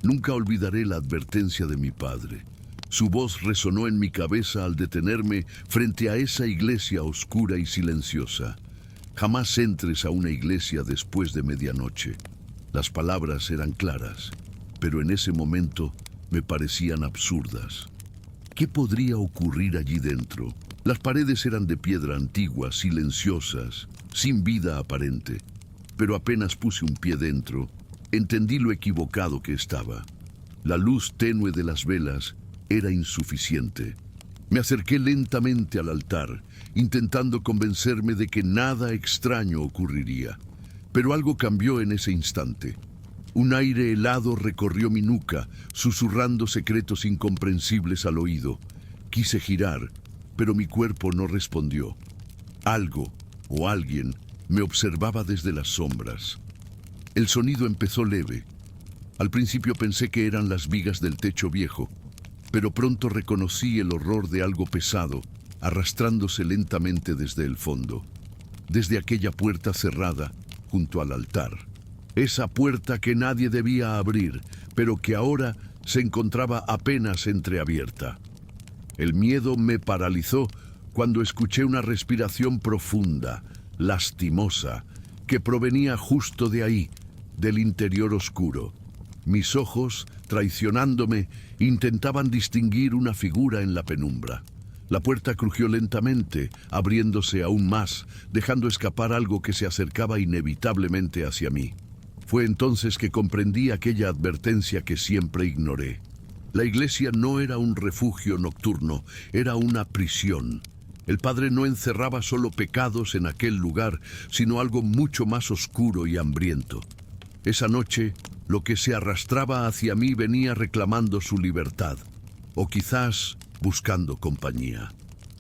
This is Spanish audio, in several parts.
Nunca olvidaré la advertencia de mi padre. Su voz resonó en mi cabeza al detenerme frente a esa iglesia oscura y silenciosa. Jamás entres a una iglesia después de medianoche. Las palabras eran claras, pero en ese momento me parecían absurdas. ¿Qué podría ocurrir allí dentro? Las paredes eran de piedra antigua, silenciosas, sin vida aparente. Pero apenas puse un pie dentro, entendí lo equivocado que estaba. La luz tenue de las velas era insuficiente. Me acerqué lentamente al altar, intentando convencerme de que nada extraño ocurriría. Pero algo cambió en ese instante. Un aire helado recorrió mi nuca, susurrando secretos incomprensibles al oído. Quise girar, pero mi cuerpo no respondió. Algo o alguien me observaba desde las sombras. El sonido empezó leve. Al principio pensé que eran las vigas del techo viejo, pero pronto reconocí el horror de algo pesado, arrastrándose lentamente desde el fondo, desde aquella puerta cerrada junto al altar. Esa puerta que nadie debía abrir, pero que ahora se encontraba apenas entreabierta. El miedo me paralizó cuando escuché una respiración profunda, lastimosa, que provenía justo de ahí, del interior oscuro. Mis ojos, traicionándome, intentaban distinguir una figura en la penumbra. La puerta crujió lentamente, abriéndose aún más, dejando escapar algo que se acercaba inevitablemente hacia mí. Fue entonces que comprendí aquella advertencia que siempre ignoré. La iglesia no era un refugio nocturno, era una prisión. El Padre no encerraba solo pecados en aquel lugar, sino algo mucho más oscuro y hambriento. Esa noche, lo que se arrastraba hacia mí venía reclamando su libertad, o quizás buscando compañía.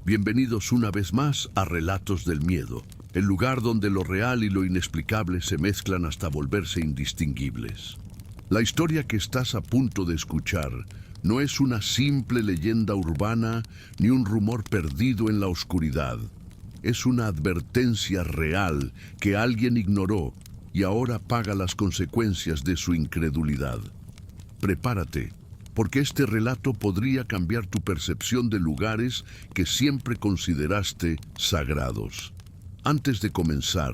Bienvenidos una vez más a Relatos del Miedo, el lugar donde lo real y lo inexplicable se mezclan hasta volverse indistinguibles. La historia que estás a punto de escuchar no es una simple leyenda urbana ni un rumor perdido en la oscuridad. Es una advertencia real que alguien ignoró y ahora paga las consecuencias de su incredulidad. Prepárate, porque este relato podría cambiar tu percepción de lugares que siempre consideraste sagrados. Antes de comenzar,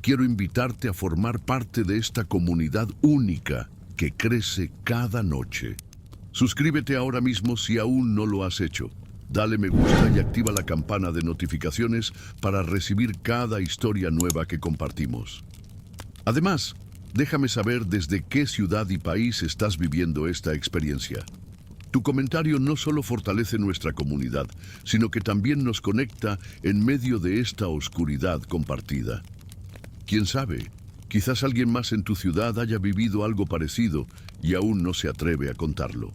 quiero invitarte a formar parte de esta comunidad única que crece cada noche. Suscríbete ahora mismo si aún no lo has hecho. Dale me gusta y activa la campana de notificaciones para recibir cada historia nueva que compartimos. Además, déjame saber desde qué ciudad y país estás viviendo esta experiencia. Tu comentario no solo fortalece nuestra comunidad, sino que también nos conecta en medio de esta oscuridad compartida. ¿Quién sabe? Quizás alguien más en tu ciudad haya vivido algo parecido y aún no se atreve a contarlo.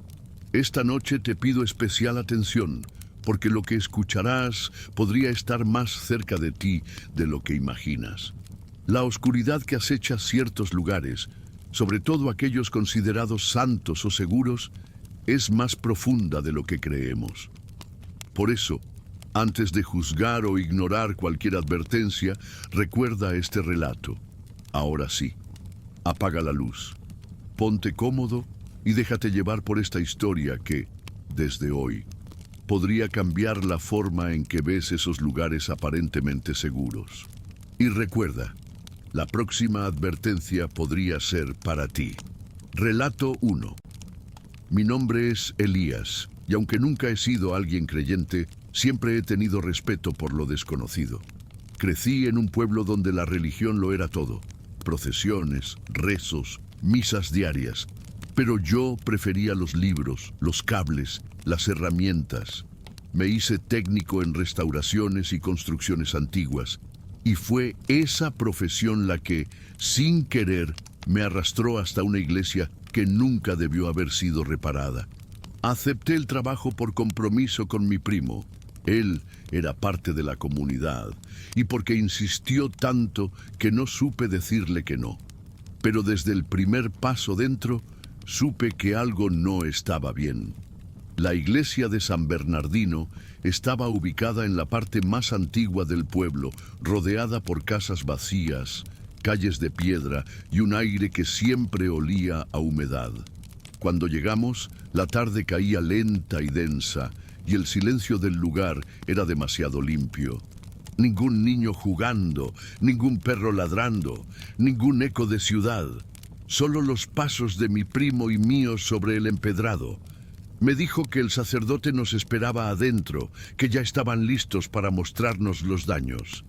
Esta noche te pido especial atención, porque lo que escucharás podría estar más cerca de ti de lo que imaginas. La oscuridad que acecha ciertos lugares, sobre todo aquellos considerados santos o seguros, es más profunda de lo que creemos. Por eso, antes de juzgar o ignorar cualquier advertencia, recuerda este relato. Ahora sí, apaga la luz, ponte cómodo y déjate llevar por esta historia que, desde hoy, podría cambiar la forma en que ves esos lugares aparentemente seguros. Y recuerda, la próxima advertencia podría ser para ti. Relato 1. Mi nombre es Elías, y aunque nunca he sido alguien creyente, siempre he tenido respeto por lo desconocido. Crecí en un pueblo donde la religión lo era todo. Procesiones, rezos, misas diarias. Pero yo prefería los libros, los cables, las herramientas. Me hice técnico en restauraciones y construcciones antiguas. Y fue esa profesión la que, sin querer, me arrastró hasta una iglesia que nunca debió haber sido reparada. Acepté el trabajo por compromiso con mi primo. Él era parte de la comunidad, y porque insistió tanto que no supe decirle que no. Pero desde el primer paso dentro, supe que algo no estaba bien. La iglesia de San Bernardino estaba ubicada en la parte más antigua del pueblo, rodeada por casas vacías, calles de piedra y un aire que siempre olía a humedad. Cuando llegamos, la tarde caía lenta y densa, y el silencio del lugar era demasiado limpio. Ningún niño jugando, ningún perro ladrando, ningún eco de ciudad. Solo los pasos de mi primo y míos sobre el empedrado. Me dijo que el sacerdote nos esperaba adentro, que ya estaban listos para mostrarnos los daños.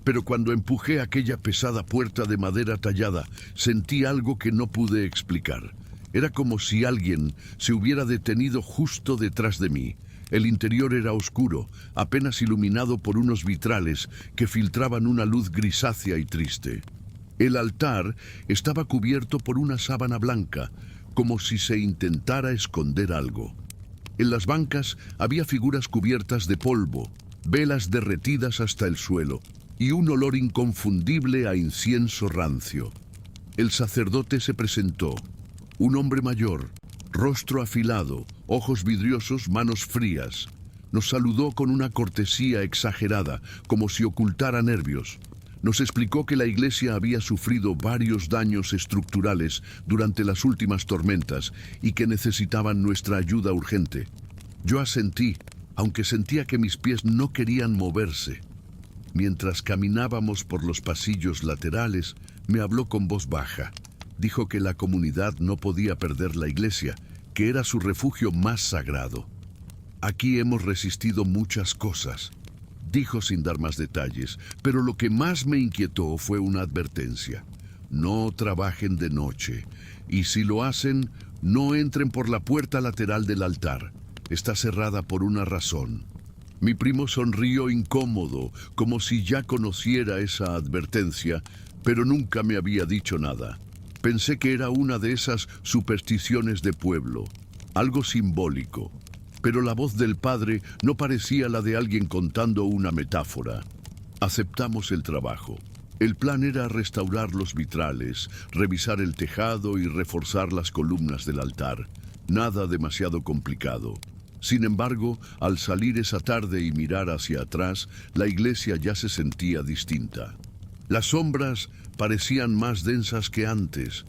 Pero cuando empujé aquella pesada puerta de madera tallada, sentí algo que no pude explicar. Era como si alguien se hubiera detenido justo detrás de mí. El interior era oscuro, apenas iluminado por unos vitrales que filtraban una luz grisácea y triste. El altar estaba cubierto por una sábana blanca, como si se intentara esconder algo. En las bancas había figuras cubiertas de polvo, velas derretidas hasta el suelo y un olor inconfundible a incienso rancio. El sacerdote se presentó, un hombre mayor, rostro afilado, ojos vidriosos, manos frías. Nos saludó con una cortesía exagerada, como si ocultara nervios. Nos explicó que la iglesia había sufrido varios daños estructurales durante las últimas tormentas y que necesitaban nuestra ayuda urgente. Yo asentí, aunque sentía que mis pies no querían moverse. Mientras caminábamos por los pasillos laterales, me habló con voz baja. Dijo que la comunidad no podía perder la iglesia, que era su refugio más sagrado. Aquí hemos resistido muchas cosas, dijo sin dar más detalles, pero lo que más me inquietó fue una advertencia. No trabajen de noche, y si lo hacen, no entren por la puerta lateral del altar. Está cerrada por una razón. Mi primo sonrió incómodo, como si ya conociera esa advertencia, pero nunca me había dicho nada. Pensé que era una de esas supersticiones de pueblo, algo simbólico, pero la voz del padre no parecía la de alguien contando una metáfora. Aceptamos el trabajo. El plan era restaurar los vitrales, revisar el tejado y reforzar las columnas del altar. Nada demasiado complicado. Sin embargo, al salir esa tarde y mirar hacia atrás, la iglesia ya se sentía distinta. Las sombras parecían más densas que antes.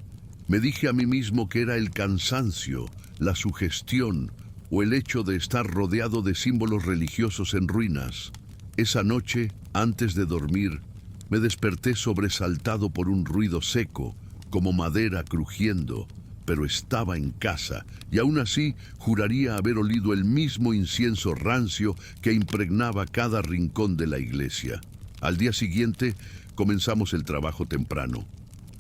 Me dije a mí mismo que era el cansancio, la sugestión o el hecho de estar rodeado de símbolos religiosos en ruinas. Esa noche, antes de dormir, me desperté sobresaltado por un ruido seco, como madera crujiendo, pero estaba en casa, y aún así juraría haber olido el mismo incienso rancio que impregnaba cada rincón de la iglesia. Al día siguiente, comenzamos el trabajo temprano.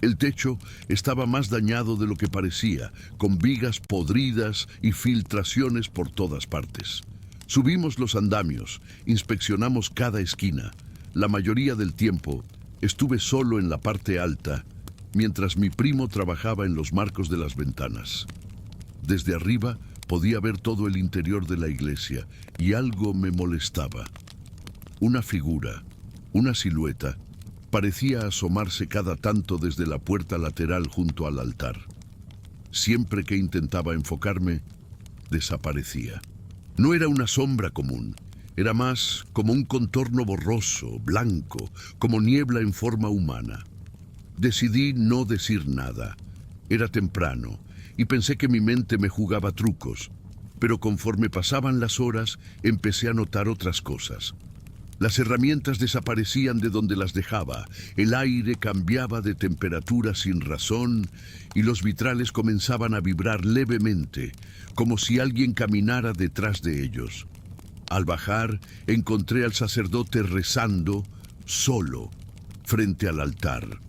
El techo estaba más dañado de lo que parecía, con vigas podridas y filtraciones por todas partes. Subimos los andamios, inspeccionamos cada esquina. La mayoría del tiempo estuve solo en la parte alta, mientras mi primo trabajaba en los marcos de las ventanas. Desde arriba podía ver todo el interior de la iglesia y algo me molestaba. Una figura, una silueta, parecía asomarse cada tanto desde la puerta lateral junto al altar. Siempre que intentaba enfocarme, desaparecía. No era una sombra común, era más como un contorno borroso, blanco, como niebla en forma humana. Decidí no decir nada. Era temprano y pensé que mi mente me jugaba trucos, pero conforme pasaban las horas empecé a notar otras cosas. Las herramientas desaparecían de donde las dejaba, el aire cambiaba de temperatura sin razón y los vitrales comenzaban a vibrar levemente, como si alguien caminara detrás de ellos. Al bajar, encontré al sacerdote rezando, solo, frente al altar.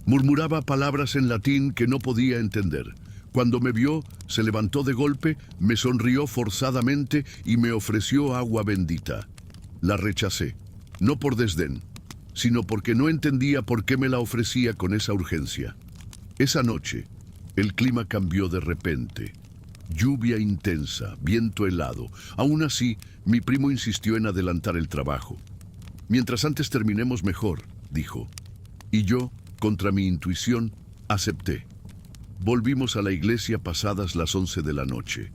Murmuraba palabras en latín que no podía entender. Cuando me vio, se levantó de golpe, me sonrió forzadamente y me ofreció agua bendita. La rechacé, no por desdén, sino porque no entendía por qué me la ofrecía con esa urgencia. Esa noche, el clima cambió de repente. Lluvia intensa, viento helado. Aún así, mi primo insistió en adelantar el trabajo. Mientras antes terminemos mejor, dijo. Y yo, contra mi intuición, acepté. Volvimos a la iglesia pasadas las 11 de la noche.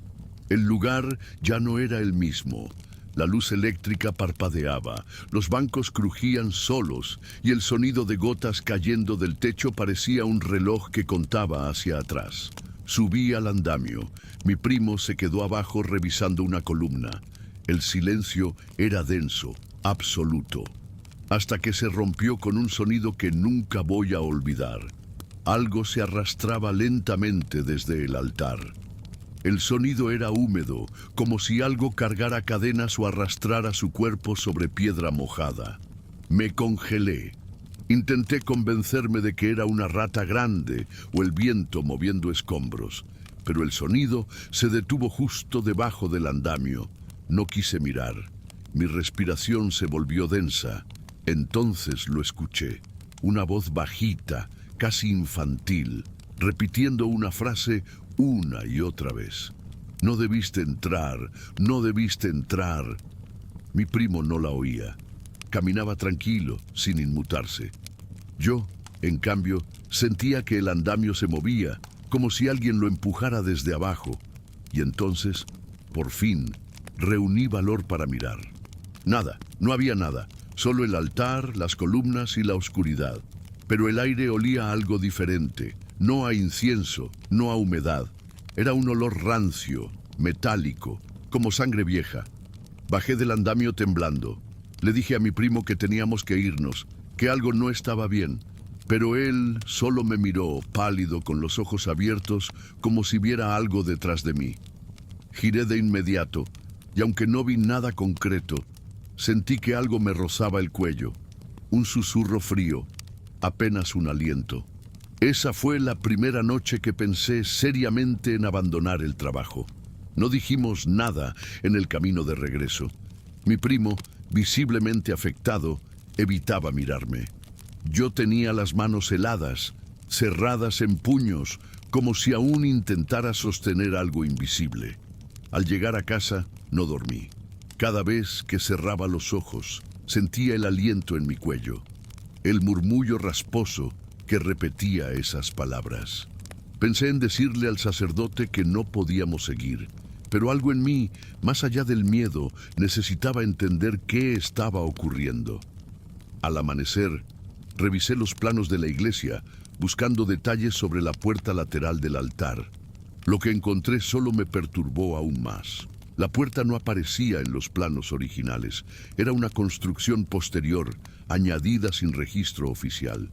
El lugar ya no era el mismo. La luz eléctrica parpadeaba, los bancos crujían solos y el sonido de gotas cayendo del techo parecía un reloj que contaba hacia atrás. Subí al andamio. Mi primo se quedó abajo revisando una columna. El silencio era denso, absoluto, hasta que se rompió con un sonido que nunca voy a olvidar. Algo se arrastraba lentamente desde el altar. El sonido era húmedo, como si algo cargara cadenas o arrastrara su cuerpo sobre piedra mojada. Me congelé. Intenté convencerme de que era una rata grande o el viento moviendo escombros, pero el sonido se detuvo justo debajo del andamio. No quise mirar. Mi respiración se volvió densa. Entonces lo escuché. Una voz bajita, casi infantil, repitiendo una frase una y otra vez. No debiste entrar, no debiste entrar. Mi primo no la oía. Caminaba tranquilo, sin inmutarse. Yo, en cambio, sentía que el andamio se movía, como si alguien lo empujara desde abajo. Y entonces, por fin, reuní valor para mirar. Nada, no había nada, solo el altar, las columnas y la oscuridad. Pero el aire olía a algo diferente, no a incienso, no a humedad. Era un olor rancio, metálico, como sangre vieja. Bajé del andamio temblando. Le dije a mi primo que teníamos que irnos, que algo no estaba bien. Pero él solo me miró, pálido, con los ojos abiertos, como si viera algo detrás de mí. Giré de inmediato, y aunque no vi nada concreto, sentí que algo me rozaba el cuello. Un susurro frío, apenas un aliento. Esa fue la primera noche que pensé seriamente en abandonar el trabajo. No dijimos nada en el camino de regreso. Mi primo, visiblemente afectado, evitaba mirarme. Yo tenía las manos heladas, cerradas en puños, como si aún intentara sostener algo invisible. Al llegar a casa, no dormí. Cada vez que cerraba los ojos, sentía el aliento en mi cuello, el murmullo rasposo que repetía esas palabras. Pensé en decirle al sacerdote que no podíamos seguir, pero algo en mí, más allá del miedo, necesitaba entender qué estaba ocurriendo. Al amanecer, revisé los planos de la iglesia, buscando detalles sobre la puerta lateral del altar. Lo que encontré solo me perturbó aún más. La puerta no aparecía en los planos originales. Era una construcción posterior, añadida sin registro oficial.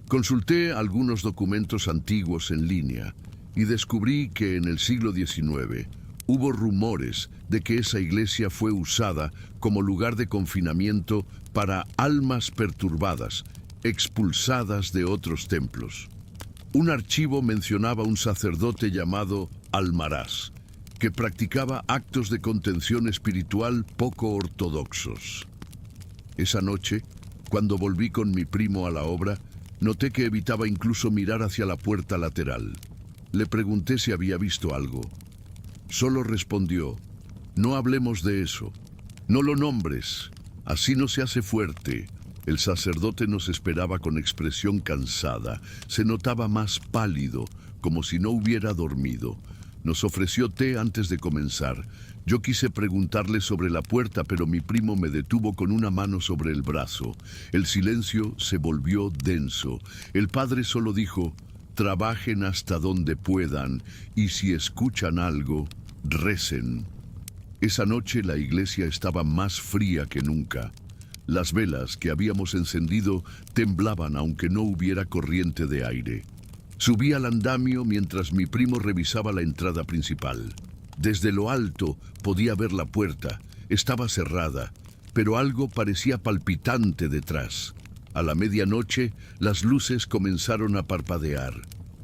Consulté algunos documentos antiguos en línea y descubrí que en el siglo XIX hubo rumores de que esa iglesia fue usada como lugar de confinamiento para almas perturbadas, expulsadas de otros templos. Un archivo mencionaba un sacerdote llamado Almaraz, que practicaba actos de contención espiritual poco ortodoxos. Esa noche, cuando volví con mi primo a la obra, noté que evitaba incluso mirar hacia la puerta lateral. Le pregunté si había visto algo. Solo respondió: no hablemos de eso. No lo nombres. Así no se hace fuerte. El sacerdote nos esperaba con expresión cansada. Se notaba más pálido, como si no hubiera dormido. Nos ofreció té antes de comenzar. Yo quise preguntarle sobre la puerta, pero mi primo me detuvo con una mano sobre el brazo. El silencio se volvió denso. El padre solo dijo: trabajen hasta donde puedan, y si escuchan algo, recen. Esa noche la iglesia estaba más fría que nunca. Las velas que habíamos encendido temblaban aunque no hubiera corriente de aire. Subí al andamio mientras mi primo revisaba la entrada principal. Desde lo alto podía ver la puerta. Estaba cerrada, pero algo parecía palpitante detrás. A la medianoche, las luces comenzaron a parpadear.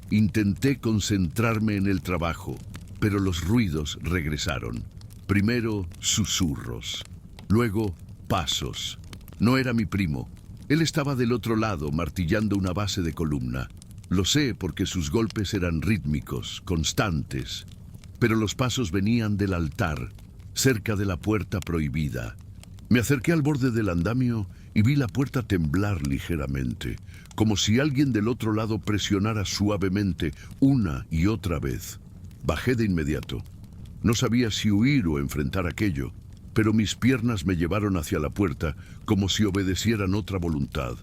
Intenté concentrarme en el trabajo, pero los ruidos regresaron. Primero, susurros. Luego, pasos. No era mi primo. Él estaba del otro lado, martillando una base de columna. Lo sé porque sus golpes eran rítmicos, constantes. Pero los pasos venían del altar, cerca de la puerta prohibida. Me acerqué al borde del andamio y vi la puerta temblar ligeramente, como si alguien del otro lado presionara suavemente una y otra vez. Bajé de inmediato. No sabía si huir o enfrentar aquello, pero mis piernas me llevaron hacia la puerta como si obedecieran otra voluntad.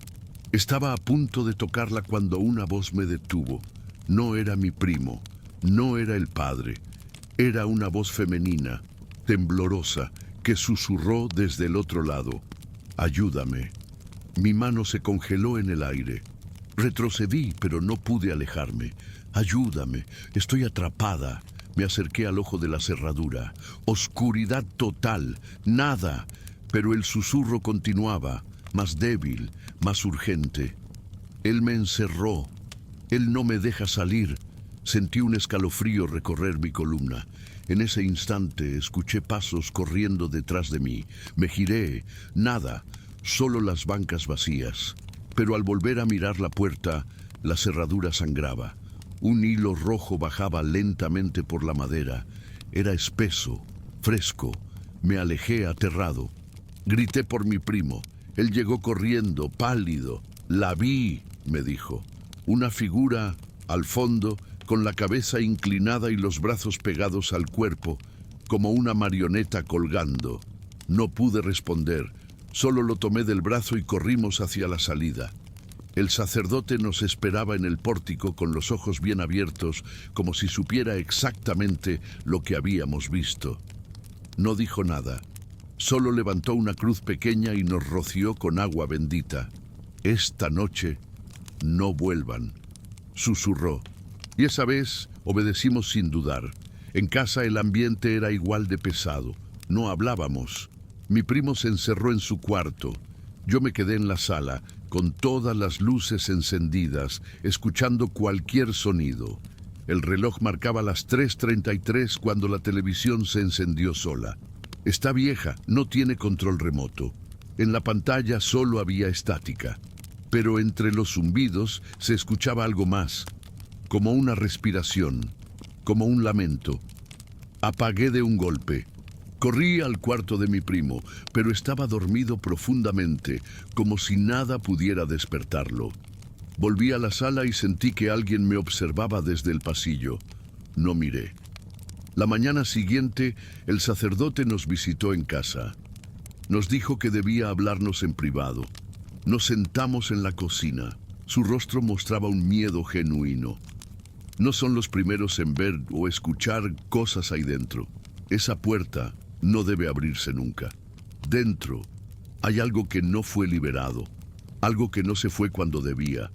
Estaba a punto de tocarla cuando una voz me detuvo. No era mi primo. No era el padre, era una voz femenina, temblorosa, que susurró desde el otro lado. «Ayúdame». Mi mano se congeló en el aire. Retrocedí, pero no pude alejarme. «Ayúdame, estoy atrapada». Me acerqué al ojo de la cerradura. Oscuridad total, nada, pero el susurro continuaba, más débil, más urgente. Él me encerró. Él no me deja salir. Sentí un escalofrío recorrer mi columna. En ese instante escuché pasos corriendo detrás de mí. Me giré. Nada, solo las bancas vacías. Pero al volver a mirar la puerta, la cerradura sangraba. Un hilo rojo bajaba lentamente por la madera. Era espeso, fresco. Me alejé aterrado. Grité por mi primo. Él llegó corriendo, pálido. «La vi», me dijo. Una figura, al fondo, con la cabeza inclinada y los brazos pegados al cuerpo, como una marioneta colgando. No pude responder. Solo lo tomé del brazo y corrimos hacia la salida. El sacerdote nos esperaba en el pórtico con los ojos bien abiertos, como si supiera exactamente lo que habíamos visto. No dijo nada. Solo levantó una cruz pequeña y nos roció con agua bendita. «Esta noche no vuelvan», susurró. Y esa vez obedecimos sin dudar. En casa el ambiente era igual de pesado. No hablábamos. Mi primo se encerró en su cuarto. Yo me quedé en la sala, con todas las luces encendidas, escuchando cualquier sonido. El reloj marcaba las 3:33 cuando la televisión se encendió sola. Está vieja, no tiene control remoto. En la pantalla solo había estática. Pero entre los zumbidos se escuchaba algo más, como una respiración, como un lamento. Apagué de un golpe. Corrí al cuarto de mi primo, pero estaba dormido profundamente, como si nada pudiera despertarlo. Volví a la sala y sentí que alguien me observaba desde el pasillo. No miré. La mañana siguiente, el sacerdote nos visitó en casa. Nos dijo que debía hablarnos en privado. Nos sentamos en la cocina. Su rostro mostraba un miedo genuino. No son los primeros en ver o escuchar cosas ahí dentro. Esa puerta no debe abrirse nunca. Dentro hay algo que no fue liberado, algo que no se fue cuando debía.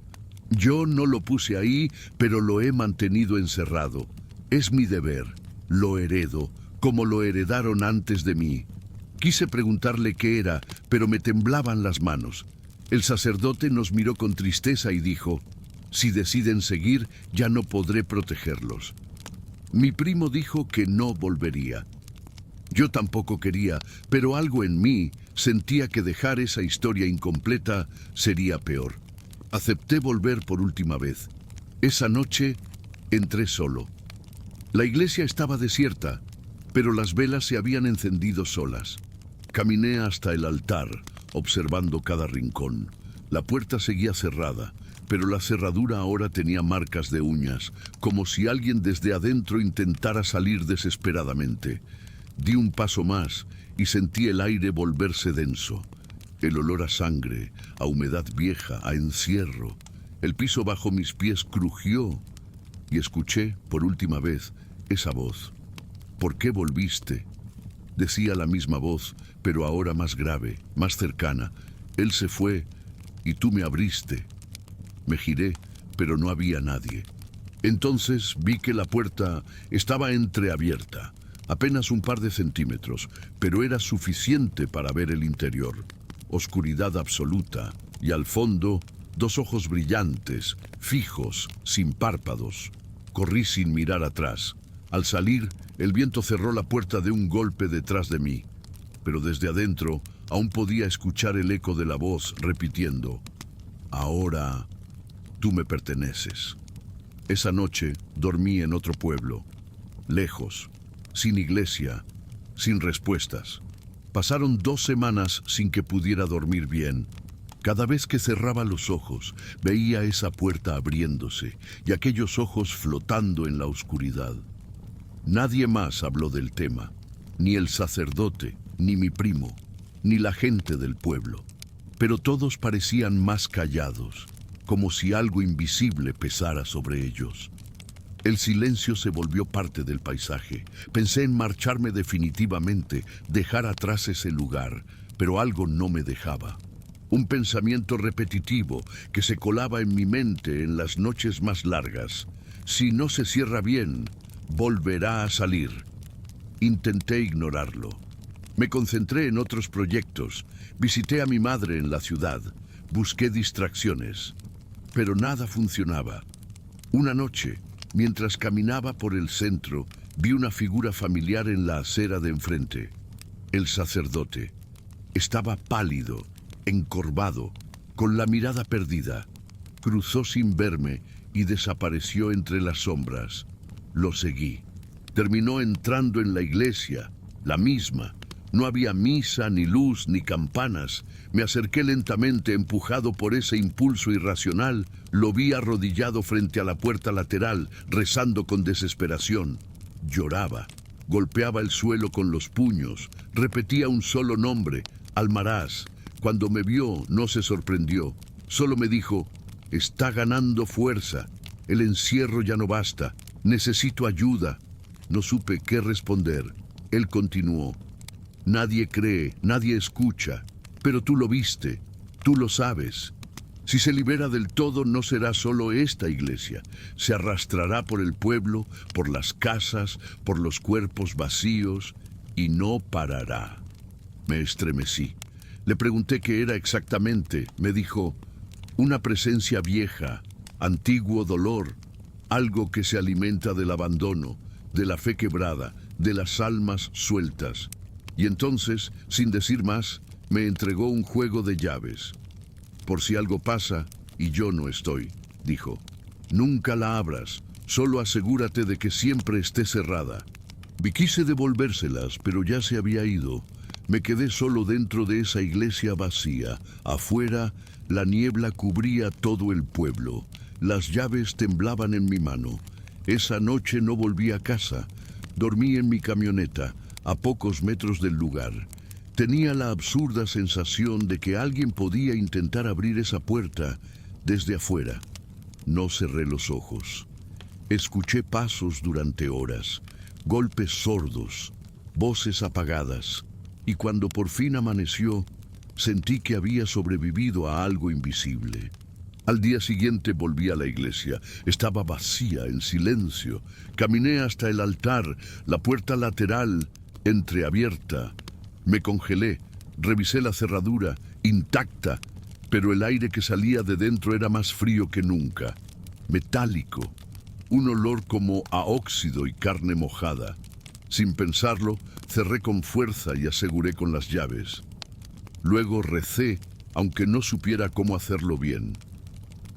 Yo no lo puse ahí, pero lo he mantenido encerrado. Es mi deber. Lo heredo, como lo heredaron antes de mí. Quise preguntarle qué era, pero me temblaban las manos. El sacerdote nos miró con tristeza y dijo: «Si deciden seguir, ya no podré protegerlos». Mi primo dijo que no volvería. Yo tampoco quería, pero algo en mí sentía que dejar esa historia incompleta sería peor. Acepté volver por última vez. Esa noche entré solo. La iglesia estaba desierta, pero las velas se habían encendido solas. Caminé hasta el altar, observando cada rincón. La puerta seguía cerrada, pero la cerradura ahora tenía marcas de uñas, como si alguien desde adentro intentara salir desesperadamente. Di un paso más y sentí el aire volverse denso. El olor a sangre, a humedad vieja, a encierro. El piso bajo mis pies crujió y escuché, por última vez, esa voz. «¿Por qué volviste?», decía la misma voz, pero ahora más grave, más cercana. «Él se fue y tú me abriste». Me giré, pero no había nadie. Entonces vi que la puerta estaba entreabierta, apenas un par de centímetros, pero era suficiente para ver el interior. Oscuridad absoluta, y al fondo, dos ojos brillantes, fijos, sin párpados. Corrí sin mirar atrás. Al salir, el viento cerró la puerta de un golpe detrás de mí, pero desde adentro aún podía escuchar el eco de la voz repitiendo: «Ahora tú me perteneces». Esa noche dormí en otro pueblo, lejos, sin iglesia, sin respuestas. Pasaron 2 semanas sin que pudiera dormir bien. Cada vez que cerraba los ojos, veía esa puerta abriéndose y aquellos ojos flotando en la oscuridad. Nadie más habló del tema, ni el sacerdote, ni mi primo, ni la gente del pueblo. Pero todos parecían más callados, como si algo invisible pesara sobre ellos. El silencio se volvió parte del paisaje. Pensé en marcharme definitivamente, dejar atrás ese lugar, pero algo no me dejaba. Un pensamiento repetitivo que se colaba en mi mente en las noches más largas. Si no se cierra bien, volverá a salir. Intenté ignorarlo. Me concentré en otros proyectos. Visité a mi madre en la ciudad. Busqué distracciones. Pero nada funcionaba. Una noche, mientras caminaba por el centro, vi una figura familiar en la acera de enfrente. El sacerdote. Estaba pálido, encorvado, con la mirada perdida. Cruzó sin verme y desapareció entre las sombras. Lo seguí. Terminó entrando en la iglesia, la misma. No había misa, ni luz, ni campanas. Me acerqué lentamente, empujado por ese impulso irracional. Lo vi arrodillado frente a la puerta lateral, rezando con desesperación. Lloraba, golpeaba el suelo con los puños, repetía un solo nombre, Almaraz. Cuando me vio, no se sorprendió. Solo me dijo, está ganando fuerza. El encierro ya no basta. Necesito ayuda. No supe qué responder. Él continuó. Nadie cree, nadie escucha, pero tú lo viste, tú lo sabes. Si se libera del todo, no será solo esta iglesia. Se arrastrará por el pueblo, por las casas, por los cuerpos vacíos, y no parará. Me estremecí. Le pregunté qué era exactamente. Me dijo, una presencia vieja, antiguo dolor, algo que se alimenta del abandono, de la fe quebrada, de las almas sueltas. Y entonces, sin decir más, me entregó un juego de llaves. Por si algo pasa y yo no estoy, dijo. Nunca la abras, solo asegúrate de que siempre esté cerrada. Quise devolvérselas, pero ya se había ido. Me quedé solo dentro de esa iglesia vacía. Afuera, la niebla cubría todo el pueblo. Las llaves temblaban en mi mano. Esa noche no volví a casa. Dormí en mi camioneta, a pocos metros del lugar. Tenía la absurda sensación de que alguien podía intentar abrir esa puerta desde afuera. No cerré los ojos. Escuché pasos durante horas, golpes sordos, voces apagadas, y cuando por fin amaneció, sentí que había sobrevivido a algo invisible. Al día siguiente volví a la iglesia. Estaba vacía, en silencio. Caminé hasta el altar, la puerta lateral entreabierta. Me congelé, revisé la cerradura, intacta, pero el aire que salía de dentro era más frío que nunca, metálico, un olor como a óxido y carne mojada. Sin pensarlo, cerré con fuerza y aseguré con las llaves. Luego recé, aunque no supiera cómo hacerlo bien.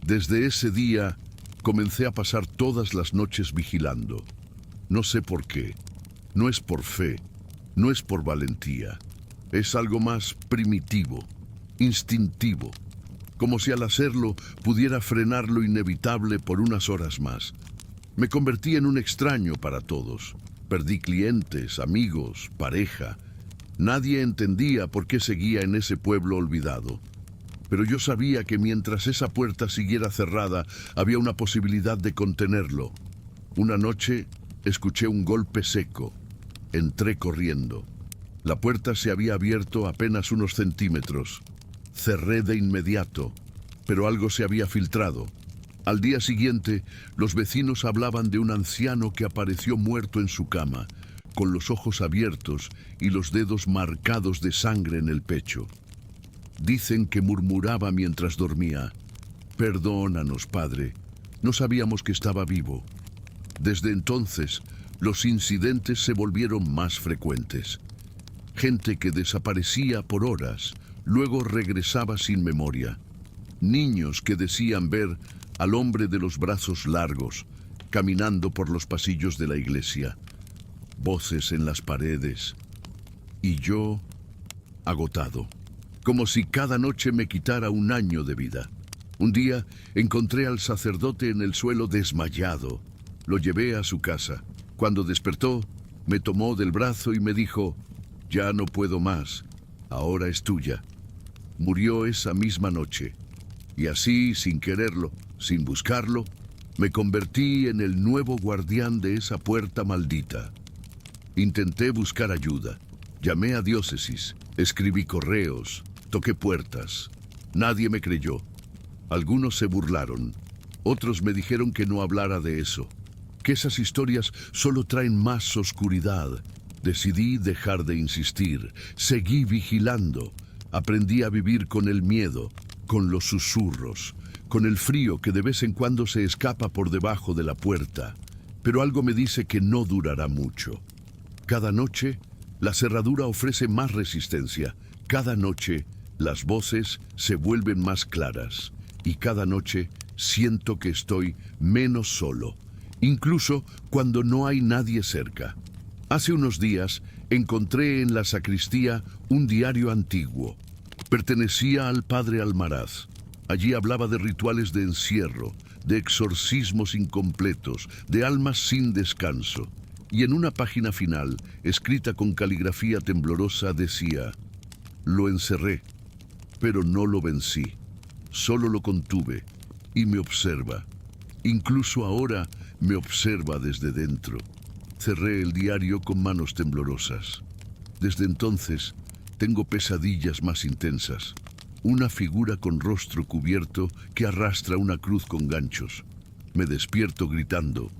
Desde ese día, comencé a pasar todas las noches vigilando. No sé por qué. No es por fe. No es por valentía. Es algo más primitivo, instintivo. Como si al hacerlo pudiera frenar lo inevitable por unas horas más. Me convertí en un extraño para todos. Perdí clientes, amigos, pareja. Nadie entendía por qué seguía en ese pueblo olvidado. Pero yo sabía que mientras esa puerta siguiera cerrada, había una posibilidad de contenerlo. Una noche, escuché un golpe seco. Entré corriendo. La puerta se había abierto apenas unos centímetros. Cerré de inmediato, pero algo se había filtrado. Al día siguiente, los vecinos hablaban de un anciano que apareció muerto en su cama, con los ojos abiertos y los dedos marcados de sangre en el pecho. Dicen que murmuraba mientras dormía. Perdónanos, Padre. No sabíamos que estaba vivo. Desde entonces, los incidentes se volvieron más frecuentes. Gente que desaparecía por horas, luego regresaba sin memoria. Niños que decían ver al hombre de los brazos largos, caminando por los pasillos de la iglesia. Voces en las paredes. Y yo, agotado. Como si cada noche me quitara un año de vida. Un día encontré al sacerdote en el suelo desmayado. Lo llevé a su casa. Cuando despertó, me tomó del brazo y me dijo, ya no puedo más, ahora es tuya. Murió esa misma noche. Y así, sin quererlo, sin buscarlo, Me convertí en el nuevo guardián de esa puerta maldita. Intenté buscar ayuda. Llamé a diócesis, escribí correos, toqué puertas. Nadie me creyó. Algunos se burlaron. Otros me dijeron que no hablara de eso, que esas historias solo traen más oscuridad. Decidí dejar de insistir. Seguí vigilando. Aprendí a vivir con el miedo, con los susurros, con el frío que de vez en cuando se escapa por debajo de la puerta. Pero algo me dice que no durará mucho. Cada noche, la cerradura ofrece más resistencia. Cada noche, las voces se vuelven más claras. Y cada noche, siento que estoy menos solo, incluso cuando no hay nadie cerca. Hace unos días, encontré en la sacristía un diario antiguo. Pertenecía al padre Almaraz. Allí hablaba de rituales de encierro, de exorcismos incompletos, de almas sin descanso. Y en una página final, escrita con caligrafía temblorosa, decía: lo encerré, pero no lo vencí. Solo lo contuve y me observa. Incluso ahora me observa desde dentro. Cerré el diario con manos temblorosas. Desde entonces, tengo pesadillas más intensas. Una figura con rostro cubierto que arrastra una cruz con ganchos. Me despierto gritando,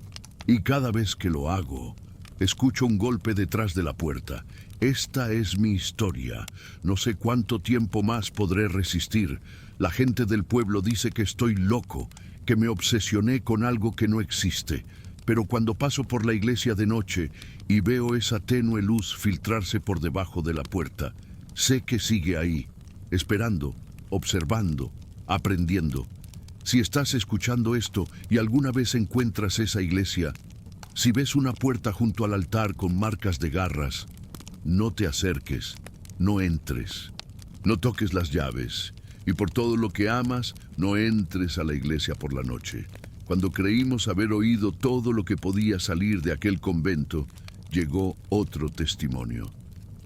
y cada vez que lo hago, escucho un golpe detrás de la puerta. Esta es mi historia. No sé cuánto tiempo más podré resistir. La gente del pueblo dice que estoy loco, que me obsesioné con algo que no existe. Pero cuando paso por la iglesia de noche y veo esa tenue luz filtrarse por debajo de la puerta, sé que sigue ahí, esperando, observando, aprendiendo. Si estás escuchando esto y alguna vez encuentras esa iglesia, si ves una puerta junto al altar con marcas de garras, no te acerques, no entres, no toques las llaves, y por todo lo que amas, no entres a la iglesia por la noche. Cuando creímos haber oído todo lo que podía salir de aquel convento, llegó otro testimonio.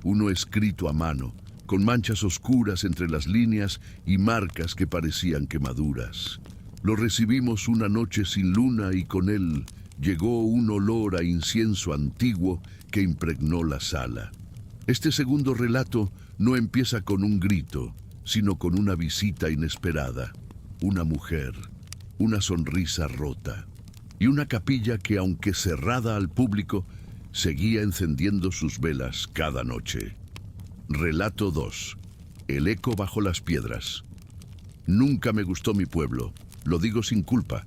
Uno escrito a mano, con manchas oscuras entre las líneas y marcas que parecían quemaduras. Lo recibimos una noche sin luna y con él llegó un olor a incienso antiguo que impregnó la sala. Este segundo relato no empieza con un grito, sino con una visita inesperada. Una mujer, una sonrisa rota y una capilla que, aunque cerrada al público, seguía encendiendo sus velas cada noche. Relato 2. El eco bajo las piedras. Nunca me gustó mi pueblo, lo digo sin culpa.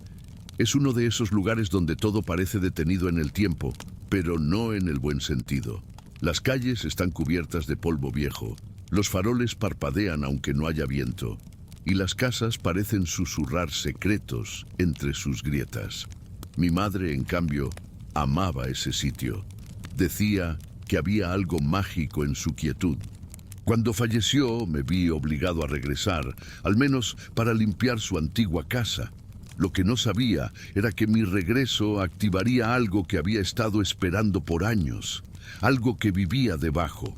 Es uno de esos lugares donde todo parece detenido en el tiempo, pero no en el buen sentido. Las calles están cubiertas de polvo viejo, los faroles parpadean aunque no haya viento, y las casas parecen susurrar secretos entre sus grietas. Mi madre, en cambio, amaba ese sitio. Decía que había algo mágico en su quietud. Cuando falleció, me vi obligado a regresar, al menos para limpiar su antigua casa. Lo que no sabía era que mi regreso activaría algo que había estado esperando por años, algo que vivía debajo.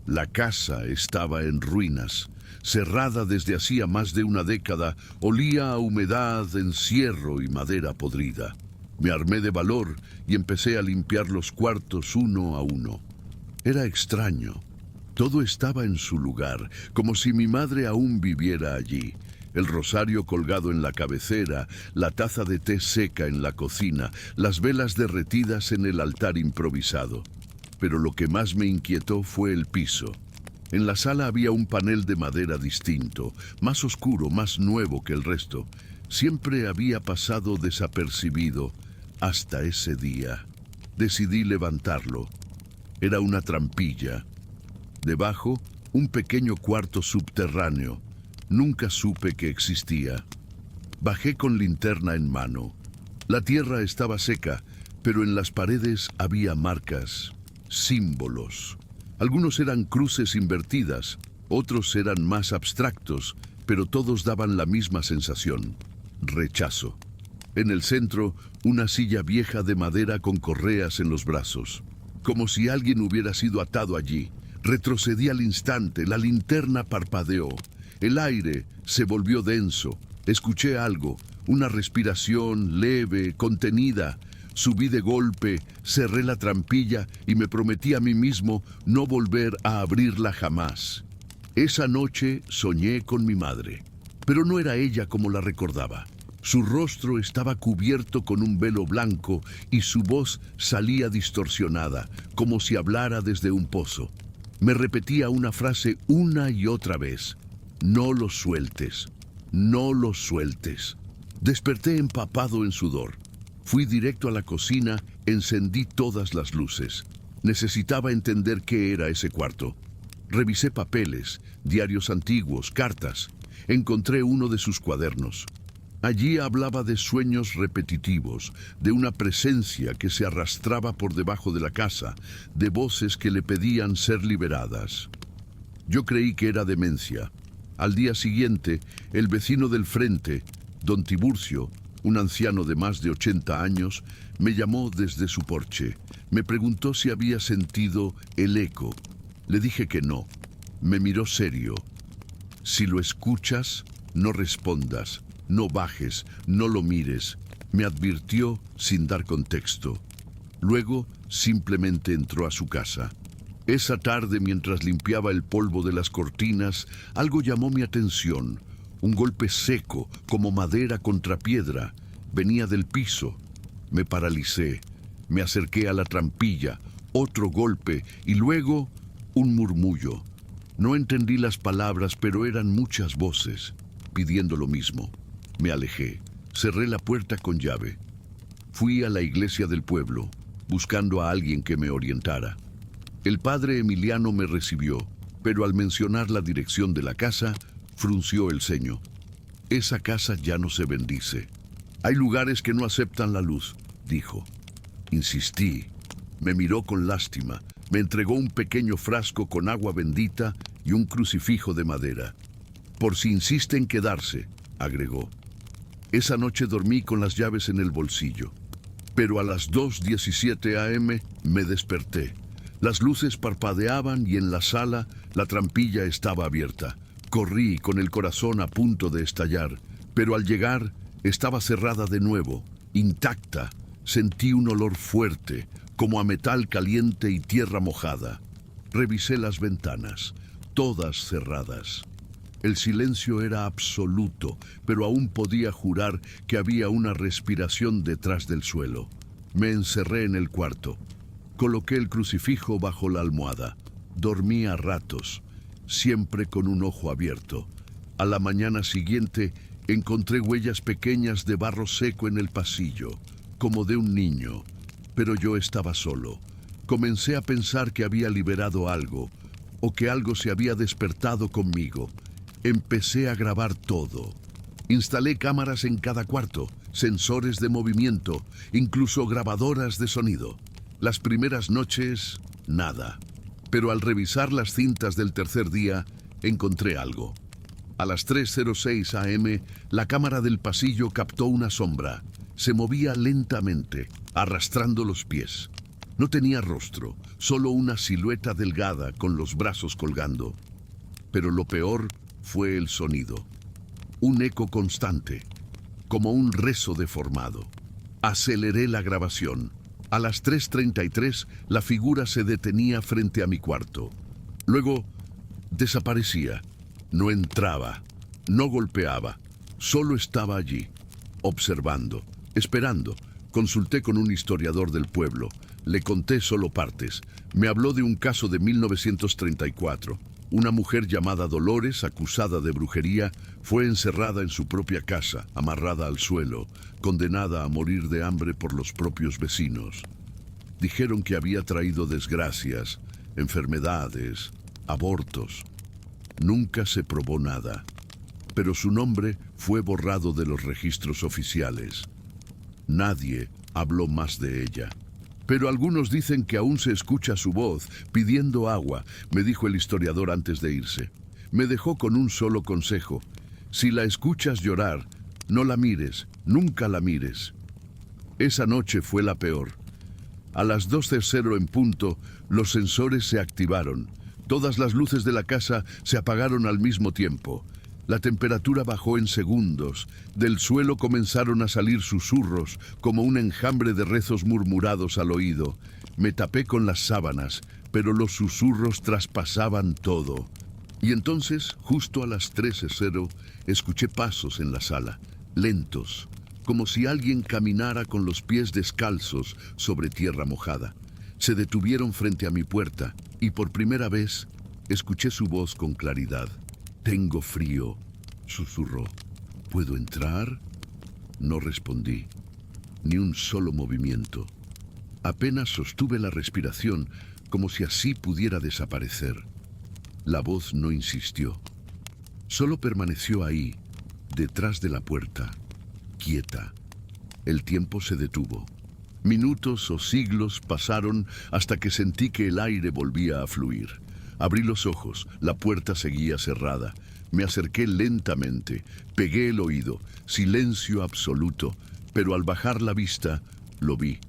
La casa estaba en ruinas, cerrada desde hacía más de una década, olía a humedad, encierro y madera podrida. Me armé de valor y empecé a limpiar los cuartos uno a uno. Era extraño. Todo estaba en su lugar, como si mi madre aún viviera allí. El rosario colgado en la cabecera, la taza de té seca en la cocina, las velas derretidas en el altar improvisado. Pero lo que más me inquietó fue el piso. En la sala había un panel de madera distinto, más oscuro, más nuevo que el resto. Siempre había pasado desapercibido hasta ese día. Decidí levantarlo. Era una trampilla. Debajo, un pequeño cuarto subterráneo. Nunca supe que existía. Bajé con linterna en mano. La tierra estaba seca, pero en las paredes había marcas, símbolos. Algunos eran cruces invertidas, otros eran más abstractos, pero todos daban la misma sensación: rechazo. En el centro, una silla vieja de madera con correas en los brazos, como si alguien hubiera sido atado allí. Retrocedí al instante, la linterna parpadeó. El aire se volvió denso. Escuché algo, Una respiración leve, contenida. Subí de golpe, cerré la trampilla y me prometí a mí mismo no volver a abrirla jamás. Esa noche soñé con mi madre, pero no era ella como la recordaba. Su rostro estaba cubierto con un velo blanco y su voz salía distorsionada, como si hablara desde un pozo. Me repetía una frase una y otra vez: no lo sueltes, no lo sueltes. Desperté empapado en sudor. Fui directo a la cocina, encendí todas las luces. Necesitaba entender qué era ese cuarto. Revisé papeles, diarios antiguos, cartas. Encontré uno de sus cuadernos. Allí hablaba de sueños repetitivos, de una presencia que se arrastraba por debajo de la casa, de voces que le pedían ser liberadas. Yo creí que era demencia. Al día siguiente, el vecino del frente, don Tiburcio, un anciano de más de 80 años, me llamó desde su porche. Me preguntó si había sentido el eco. Le dije que no. Me miró serio. Si lo escuchas, no respondas, no bajes, no lo mires, me advirtió sin dar contexto. Luego, simplemente entró a su casa. Esa tarde, mientras limpiaba el polvo de las cortinas, algo llamó mi atención. Un golpe seco, como madera contra piedra. Venía del piso. Me paralicé. Me acerqué a la trampilla. Otro golpe y luego un murmullo. No entendí las palabras, pero eran muchas voces, pidiendo lo mismo. Me alejé. Cerré la puerta con llave. Fui a la iglesia del pueblo, buscando a alguien que me orientara. El padre Emiliano me recibió, pero al mencionar la dirección de la casa, frunció el ceño. Esa casa ya no se bendice. Hay lugares que no aceptan la luz, dijo. Insistí. Me miró con lástima. Me entregó un pequeño frasco con agua bendita y un crucifijo de madera. Por si insiste en quedarse, agregó. Esa noche dormí con las llaves en el bolsillo. Pero a las 2:17 a.m. me desperté. Las luces parpadeaban y en la sala la trampilla estaba abierta. Corrí con el corazón a punto de estallar, pero al llegar estaba cerrada de nuevo, intacta. Sentí un olor fuerte, como a metal caliente y tierra mojada. Revisé las ventanas, todas cerradas. El silencio era absoluto, pero aún podía jurar que había una respiración detrás del suelo. Me encerré en el cuarto. Coloqué el crucifijo bajo la almohada. Dormí a ratos, siempre con un ojo abierto. A la mañana siguiente encontré huellas pequeñas de barro seco en el pasillo, como de un niño, pero yo estaba solo. Comencé a pensar que había liberado algo, o que algo se había despertado conmigo. Empecé a grabar todo. Instalé cámaras en cada cuarto, sensores de movimiento, incluso grabadoras de sonido. Las primeras noches, nada. Pero al revisar las cintas del tercer día, encontré algo. A las 3:06 a.m., la cámara del pasillo captó una sombra. Se movía lentamente, arrastrando los pies. No tenía rostro, solo una silueta delgada con los brazos colgando. Pero lo peor fue el sonido. Un eco constante, como un rezo deformado. Aceleré la grabación. A las 3:33, la figura se detenía frente a mi cuarto. Luego, desaparecía. No entraba, no golpeaba, solo estaba allí, observando, esperando. Consulté con un historiador del pueblo. Le conté solo partes. Me habló de un caso de 1934. Una mujer llamada Dolores, acusada de brujería, fue encerrada en su propia casa, amarrada al suelo, condenada a morir de hambre por los propios vecinos. Dijeron que había traído desgracias, enfermedades, abortos. Nunca se probó nada, pero su nombre fue borrado de los registros oficiales. Nadie habló más de ella. Pero algunos dicen que aún se escucha su voz pidiendo agua, me dijo el historiador antes de irse. Me dejó con un solo consejo. Si la escuchas llorar, no la mires, nunca la mires. Esa noche fue la peor. A las 2:00 en punto, los sensores se activaron. Todas las luces de la casa se apagaron al mismo tiempo. La temperatura bajó en segundos. Del suelo comenzaron a salir susurros, como un enjambre de rezos murmurados al oído. Me tapé con las sábanas, pero los susurros traspasaban todo. Y entonces, justo a las 13:00, escuché pasos en la sala, lentos, como si alguien caminara con los pies descalzos sobre tierra mojada. Se detuvieron frente a mi puerta y por primera vez escuché su voz con claridad. «Tengo frío», susurró. «¿Puedo entrar?» No respondí, ni un solo movimiento. Apenas sostuve la respiración, como si así pudiera desaparecer. La voz no insistió. Solo permaneció ahí, detrás de la puerta, quieta. El tiempo se detuvo. Minutos o siglos pasaron hasta que sentí que el aire volvía a fluir. Abrí los ojos, la puerta seguía cerrada. Me acerqué lentamente, pegué el oído, silencio absoluto, pero al bajar la vista, lo vi.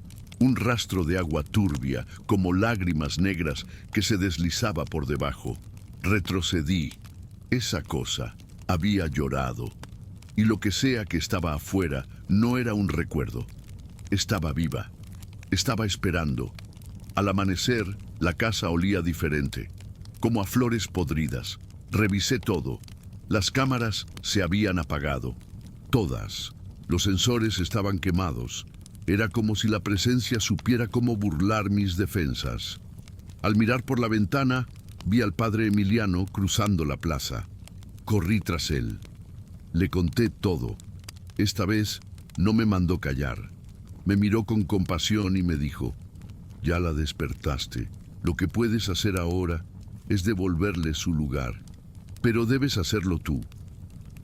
Un rastro de agua turbia, como lágrimas negras, que se deslizaba por debajo. Retrocedí. Esa cosa había llorado. Y lo que sea que estaba afuera no era un recuerdo. Estaba viva. Estaba esperando. Al amanecer, la casa olía diferente, como a flores podridas. Revisé todo. Las cámaras se habían apagado. Todas. Los sensores estaban quemados. Era como si la presencia supiera cómo burlar mis defensas. Al mirar por la ventana, vi al padre Emiliano cruzando la plaza. Corrí tras él. Le conté todo. Esta vez no me mandó callar. Me miró con compasión y me dijo: «Ya la despertaste. Lo que puedes hacer ahora es devolverle su lugar. Pero debes hacerlo tú».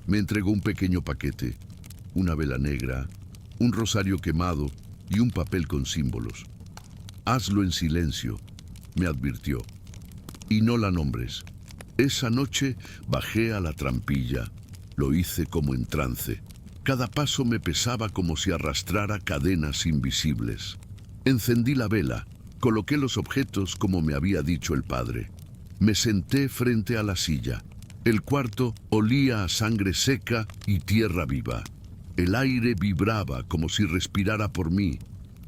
Me entregó un pequeño paquete, una vela negra, un rosario quemado y un papel con símbolos. «Hazlo en silencio», me advirtió, «y no la nombres». Esa noche bajé a la trampilla. Lo hice como en trance. Cada paso me pesaba como si arrastrara cadenas invisibles. Encendí la vela, coloqué los objetos como me había dicho el padre. Me senté frente a la silla. El cuarto olía a sangre seca y tierra viva. El aire vibraba como si respirara por mí.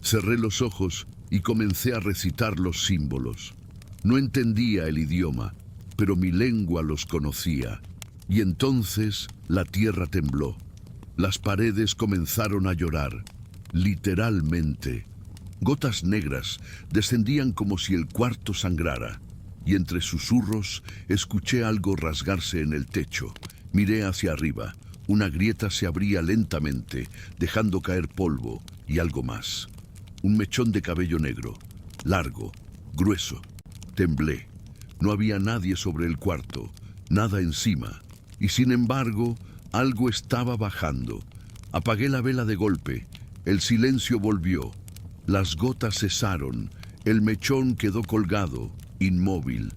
Cerré los ojos y comencé a recitar los símbolos. No entendía el idioma, pero mi lengua los conocía. Y entonces la tierra tembló. Las paredes comenzaron a llorar, literalmente. Gotas negras descendían como si el cuarto sangrara. Y entre susurros escuché algo rasgarse en el techo. Miré hacia arriba. Una grieta se abría lentamente, dejando caer polvo y algo más. Un mechón de cabello negro, largo, grueso. Temblé. No había nadie sobre el cuarto, nada encima. Y sin embargo, algo estaba bajando. Apagué la vela de golpe. El silencio volvió. Las gotas cesaron. El mechón quedó colgado, inmóvil.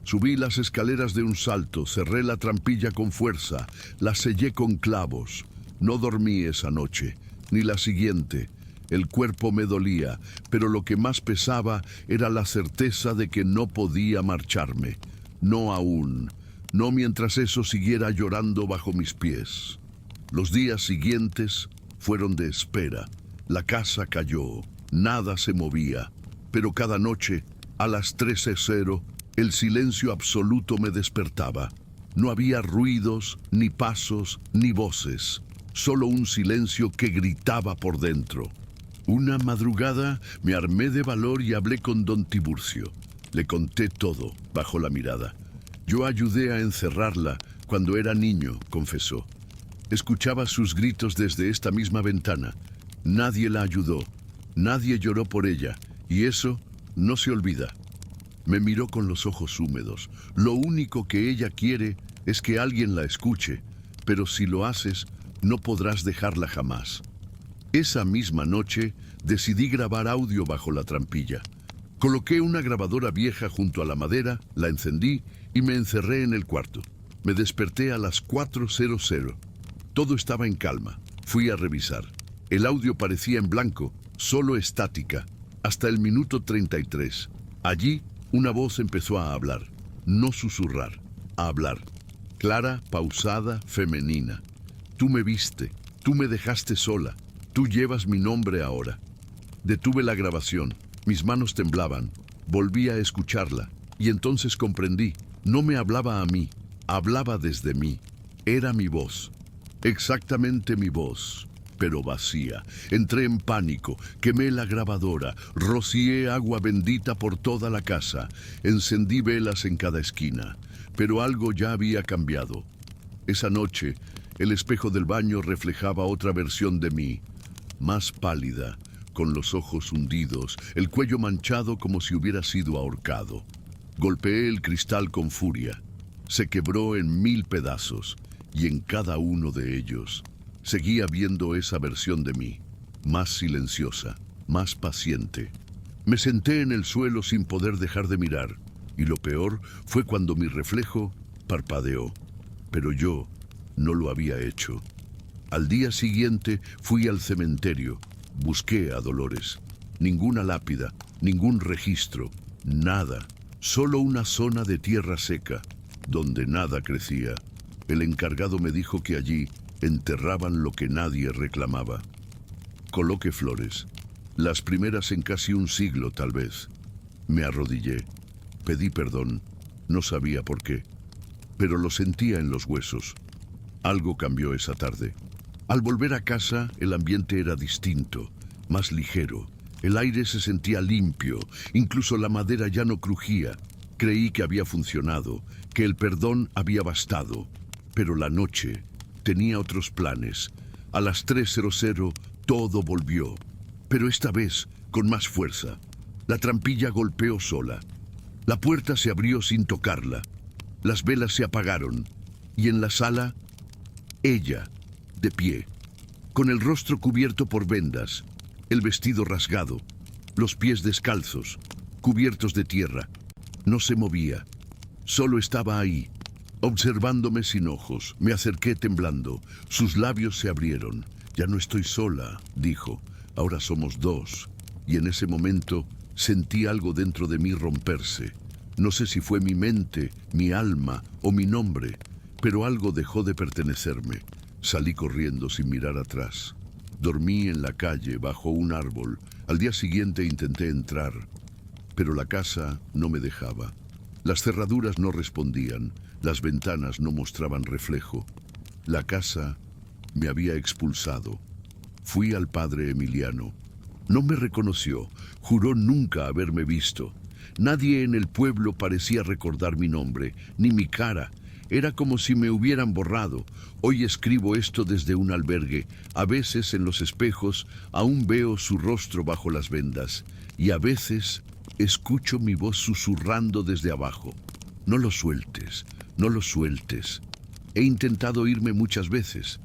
Subí las escaleras de un salto, cerré la trampilla con fuerza, la sellé con clavos. No dormí esa noche, ni la siguiente. El cuerpo me dolía, pero lo que más pesaba era la certeza de que no podía marcharme. No aún. No mientras eso siguiera llorando bajo mis pies. Los días siguientes fueron de espera. La casa cayó. Nada se movía. Pero cada noche, a las 13:00, el silencio absoluto me despertaba. No había ruidos, ni pasos, ni voces. Solo un silencio que gritaba por dentro. Una madrugada me armé de valor y hablé con don Tiburcio. Le conté todo, bajo la mirada. Yo ayudé a encerrarla cuando era niño, confesó. Escuchaba sus gritos desde esta misma ventana. Nadie la ayudó, nadie lloró por ella, y eso no se olvida. Me miró con los ojos húmedos. Lo único que ella quiere es que alguien la escuche, pero si lo haces, no podrás dejarla jamás. Esa misma noche decidí grabar audio bajo la trampilla. Coloqué una grabadora vieja junto a la madera, la encendí y me encerré en el cuarto. Me desperté a las 4:00. Todo estaba en calma. Fui a revisar. El audio parecía en blanco, solo estática, hasta el minuto 33. Allí, una voz empezó a hablar. No susurrar, a hablar. clara, pausada, femenina. Tú me viste, tú me dejaste sola, tú llevas mi nombre ahora. Detuve la grabación, mis manos temblaban, volví a escucharla, y entonces comprendí, no me hablaba a mí, hablaba desde mí, era mi voz, exactamente mi voz, pero vacía. Entré en pánico, quemé la grabadora, rocié agua bendita por toda la casa, encendí velas en cada esquina, pero algo ya había cambiado. Esa noche, el espejo del baño reflejaba otra versión de mí, más pálida, con los ojos hundidos, el cuello manchado como si hubiera sido ahorcado. Golpeé el cristal con furia. Se quebró en 1000 pedazos, y en cada uno de ellos seguía viendo esa versión de mí, más silenciosa, más paciente. Me senté en el suelo sin poder dejar de mirar, y lo peor fue cuando mi reflejo parpadeó, pero yo no lo había hecho. Al día siguiente fui al cementerio, busqué a Dolores. Ninguna lápida, ningún registro, nada, solo una zona de tierra seca, donde nada crecía. El encargado me dijo que allí enterraban lo que nadie reclamaba. Coloqué flores, las primeras en casi un siglo tal vez. Me arrodillé, pedí perdón, no sabía por qué, pero lo sentía en los huesos. Algo cambió esa tarde. Al volver a casa, el ambiente era distinto, más ligero. El aire se sentía limpio, incluso la madera ya no crujía. Creí que había funcionado, que el perdón había bastado. Pero la noche tenía otros planes. A las 3:00 todo volvió, pero esta vez con más fuerza. La trampilla golpeó sola. La puerta se abrió sin tocarla. Las velas se apagaron. Y en la sala, ella, de pie, con el rostro cubierto por vendas, el vestido rasgado, los pies descalzos, cubiertos de tierra. No se movía, solo estaba ahí, observándome sin ojos. Me acerqué temblando, sus labios se abrieron. Ya no estoy sola, dijo, ahora somos dos. Y en ese momento sentí algo dentro de mí romperse. No sé si fue mi mente, mi alma o mi nombre, pero algo dejó de pertenecerme. Salí corriendo sin mirar atrás. Dormí en la calle, bajo un árbol. Al día siguiente intenté entrar, pero la casa no me dejaba. Las cerraduras no respondían, las ventanas no mostraban reflejo. La casa me había expulsado. Fui al padre Emiliano. No me reconoció, juró nunca haberme visto. Nadie en el pueblo parecía recordar mi nombre, ni mi cara. Era como si me hubieran borrado. Hoy escribo esto desde un albergue. A veces en los espejos aún veo su rostro bajo las vendas. Y a veces escucho mi voz susurrando desde abajo. No lo sueltes, no lo sueltes. He intentado irme muchas veces,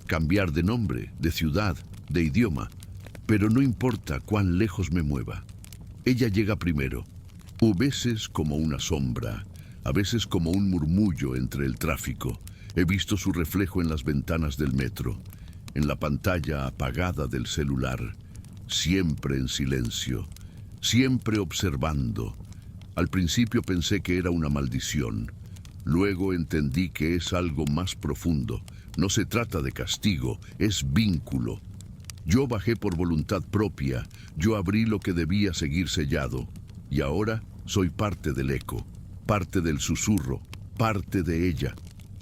cambiar de nombre, de ciudad, de idioma, pero no importa cuán lejos me mueva. Ella llega primero, a veces como una sombra, a veces como un murmullo entre el tráfico. He visto su reflejo en las ventanas del metro, en la pantalla apagada del celular, siempre en silencio, siempre observando. Al principio pensé que era una maldición. Luego entendí que es algo más profundo. No se trata de castigo, es vínculo. Yo bajé por voluntad propia, yo abrí lo que debía seguir sellado. Y ahora soy parte del eco, parte del susurro, parte de ella.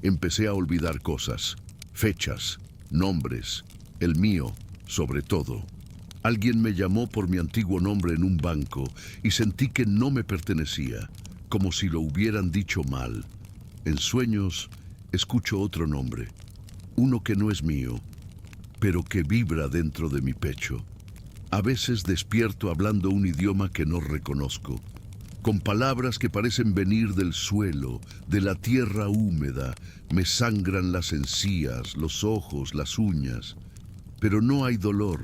Empecé a olvidar cosas, fechas, nombres, el mío, sobre todo. Alguien me llamó por mi antiguo nombre en un banco y sentí que no me pertenecía, como si lo hubieran dicho mal. En sueños escucho otro nombre, uno que no es mío, pero que vibra dentro de mi pecho. A veces despierto hablando un idioma que no reconozco, con palabras que parecen venir del suelo, de la tierra húmeda. Me sangran las encías, los ojos, las uñas, pero no hay dolor.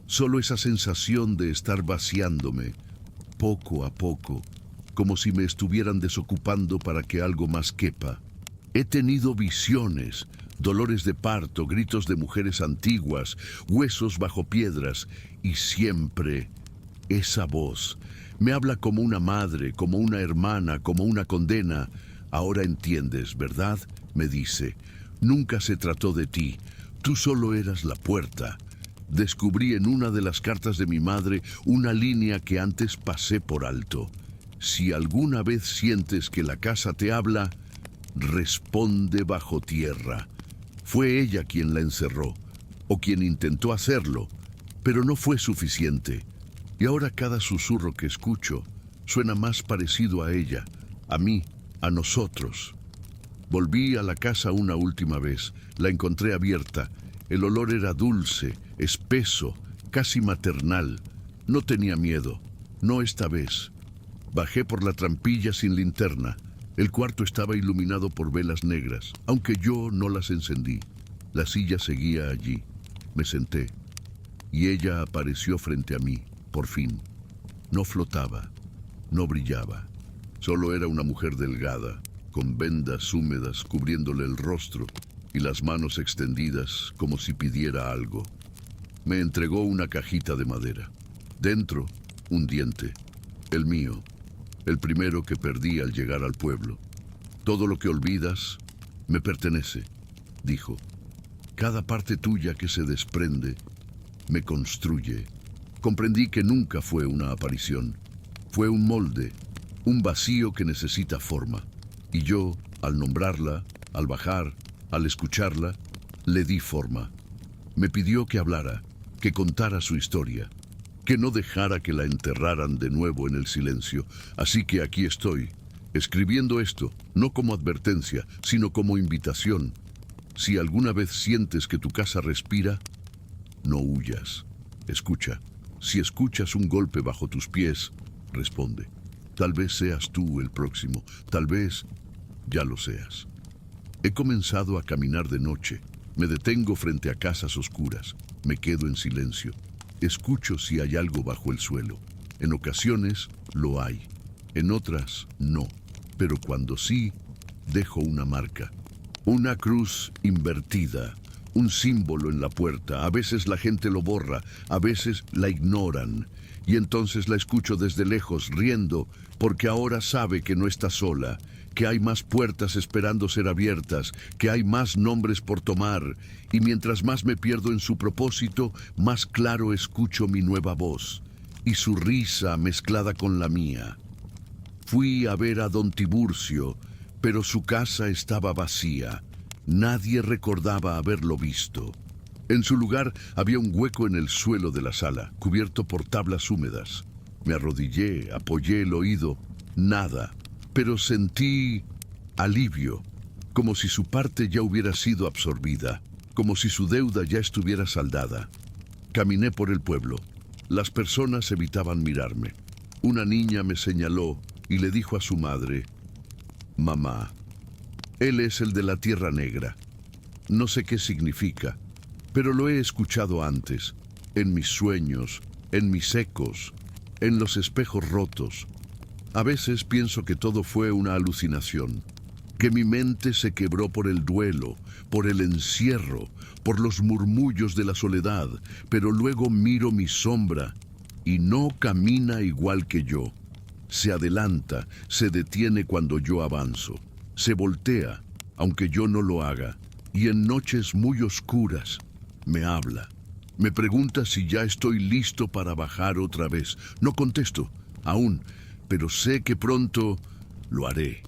Solo esa sensación de estar vaciándome, poco a poco, como si me estuvieran desocupando para que algo más quepa. He tenido visiones, dolores de parto, gritos de mujeres antiguas, huesos bajo piedras, y siempre esa voz me habla como una madre, como una hermana, como una condena. Ahora entiendes, ¿verdad? me dice. Nunca se trató de ti. Tú solo eras la puerta. Descubrí en una de las cartas de mi madre una línea que antes pasé por alto. Si alguna vez sientes que la casa te habla, responde bajo tierra. Fue ella quien la encerró, o quien intentó hacerlo, pero no fue suficiente. Y ahora cada susurro que escucho suena más parecido a ella, a mí, a nosotros. Volví a la casa una última vez. La encontré abierta. El olor era dulce, espeso, casi maternal. No tenía miedo, no esta vez. Bajé por la trampilla sin linterna. El cuarto estaba iluminado por velas negras, aunque yo no las encendí. La silla seguía allí. Me senté, y ella apareció frente a mí, por fin. No flotaba, no brillaba. Solo era una mujer delgada, con vendas húmedas cubriéndole el rostro y las manos extendidas como si pidiera algo. Me entregó una cajita de madera. Dentro, un diente, el mío, el primero que perdí al llegar al pueblo. Todo lo que olvidas me pertenece, dijo. Cada parte tuya que se desprende me construye. Comprendí que nunca fue una aparición. Fue un molde, un vacío que necesita forma. Y yo, al nombrarla, al bajar, al escucharla, le di forma. Me pidió que hablara, que contara su historia, que no dejara que la enterraran de nuevo en el silencio. Así que aquí estoy, escribiendo esto, no como advertencia, sino como invitación. Si alguna vez sientes que tu casa respira, no huyas. Escucha. Si escuchas un golpe bajo tus pies, responde. Tal vez seas tú el próximo, tal vez ya lo seas. He comenzado a caminar de noche. Me detengo frente a casas oscuras. Me quedo en silencio. Escucho si hay algo bajo el suelo. En ocasiones lo hay. En otras no. Pero cuando sí, dejo una marca. Una cruz invertida. Un símbolo en la puerta. A veces la gente lo borra. A veces la ignoran. Y entonces la escucho desde lejos, riendo, porque ahora sabe que no está sola, que hay más puertas esperando ser abiertas, que hay más nombres por tomar, y mientras más me pierdo en su propósito, más claro escucho mi nueva voz, y su risa mezclada con la mía. Fui a ver a don Tiburcio, pero su casa estaba vacía. Nadie recordaba haberlo visto. En su lugar había un hueco en el suelo de la sala, cubierto por tablas húmedas. Me arrodillé, apoyé el oído. Nada. Pero sentí alivio, como si su parte ya hubiera sido absorbida, como si su deuda ya estuviera saldada. Caminé por el pueblo. Las personas evitaban mirarme. Una niña me señaló y le dijo a su madre: «Mamá, él es el de la Tierra Negra». No sé qué significa, pero lo he escuchado antes, en mis sueños, en mis ecos, en los espejos rotos. A veces pienso que todo fue una alucinación, que mi mente se quebró por el duelo, por el encierro, por los murmullos de la soledad, pero luego miro mi sombra y no camina igual que yo. Se adelanta, se detiene cuando yo avanzo, se voltea, aunque yo no lo haga, y en noches muy oscuras me habla. Me pregunta si ya estoy listo para bajar otra vez. No contesto, aún, pero sé que pronto lo haré,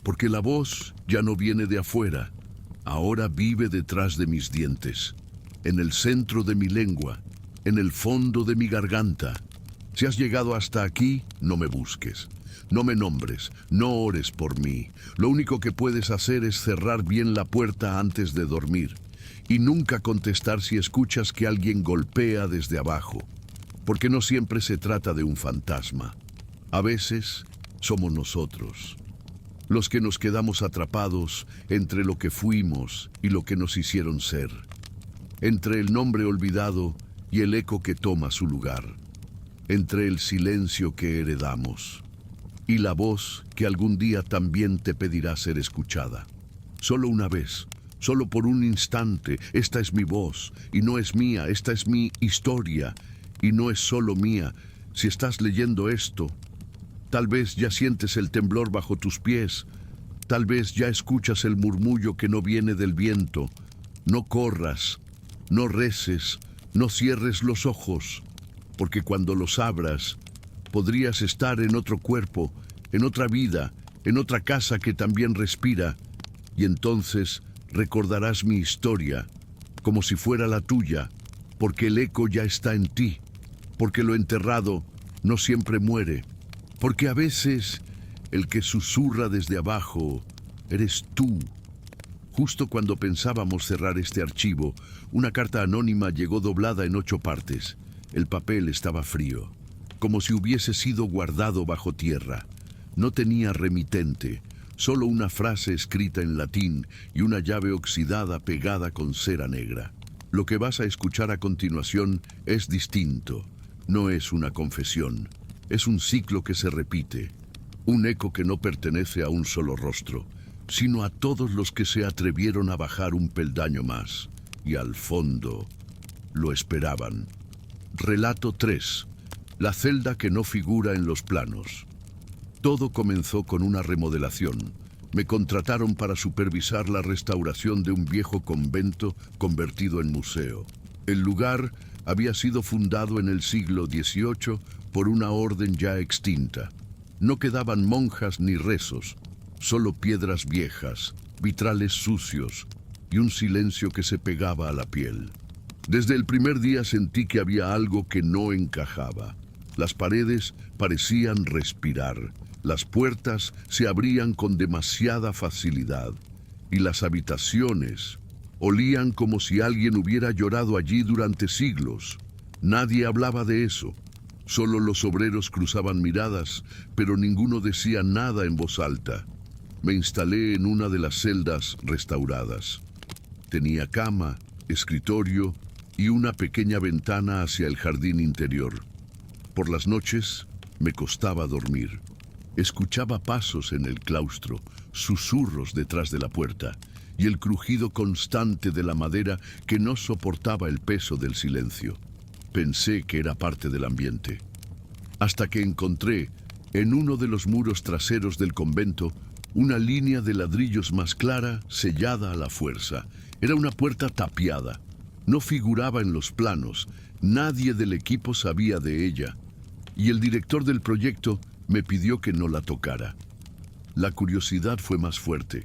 porque la voz ya no viene de afuera, ahora vive detrás de mis dientes, en el centro de mi lengua, en el fondo de mi garganta. Si has llegado hasta aquí, no me busques, no me nombres, no ores por mí. Lo único que puedes hacer es cerrar bien la puerta antes de dormir, y nunca contestar si escuchas que alguien golpea desde abajo, porque no siempre se trata de un fantasma. A veces somos nosotros, los que nos quedamos atrapados entre lo que fuimos y lo que nos hicieron ser, entre el nombre olvidado y el eco que toma su lugar, entre el silencio que heredamos y la voz que algún día también te pedirá ser escuchada. Solo una vez, solo por un instante, esta es mi voz, y no es mía, esta es mi historia, y no es solo mía. Si estás leyendo esto, tal vez ya sientes el temblor bajo tus pies, Tal vez ya escuchas el murmullo que no viene del viento. No corras, no reces, no cierres los ojos, porque cuando los abras, podrías estar en otro cuerpo, en otra vida, en otra casa que también respira, y entonces recordarás mi historia, como si fuera la tuya, porque el eco ya está en ti, porque lo enterrado no siempre muere, porque a veces el que susurra desde abajo eres tú. Justo cuando pensábamos cerrar este archivo, una carta anónima llegó doblada en 8 partes. El papel estaba frío, como si hubiese sido guardado bajo tierra. No tenía remitente, solo una frase escrita en latín y una llave oxidada pegada con cera negra. Lo que vas a escuchar a continuación es distinto. No es una confesión, es un ciclo que se repite. Un eco que no pertenece a un solo rostro, sino a todos los que se atrevieron a bajar un peldaño más. Y al fondo, lo esperaban. Relato 3. La celda que no figura en los planos. Todo comenzó con una remodelación. Me contrataron para supervisar la restauración de un viejo convento convertido en museo. El lugar había sido fundado en el siglo XVIII por una orden ya extinta. No quedaban monjas ni rezos, solo piedras viejas, vitrales sucios y un silencio que se pegaba a la piel. Desde el primer día sentí que había algo que no encajaba. Las paredes parecían respirar, las puertas se abrían con demasiada facilidad y las habitaciones olían como si alguien hubiera llorado allí durante siglos. Nadie hablaba de eso. Solo los obreros cruzaban miradas, pero ninguno decía nada en voz alta. Me instalé en una de las celdas restauradas. Tenía cama, escritorio y una pequeña ventana hacia el jardín interior. Por las noches me costaba dormir. Escuchaba pasos en el claustro, susurros detrás de la puerta y el crujido constante de la madera que no soportaba el peso del silencio. Pensé que era parte del ambiente, hasta que encontré, en uno de los muros traseros del convento, una línea de ladrillos más clara, sellada a la fuerza. Era una puerta tapiada. No figuraba en los planos, nadie del equipo sabía de ella, y el director del proyecto me pidió que no la tocara. La curiosidad fue más fuerte.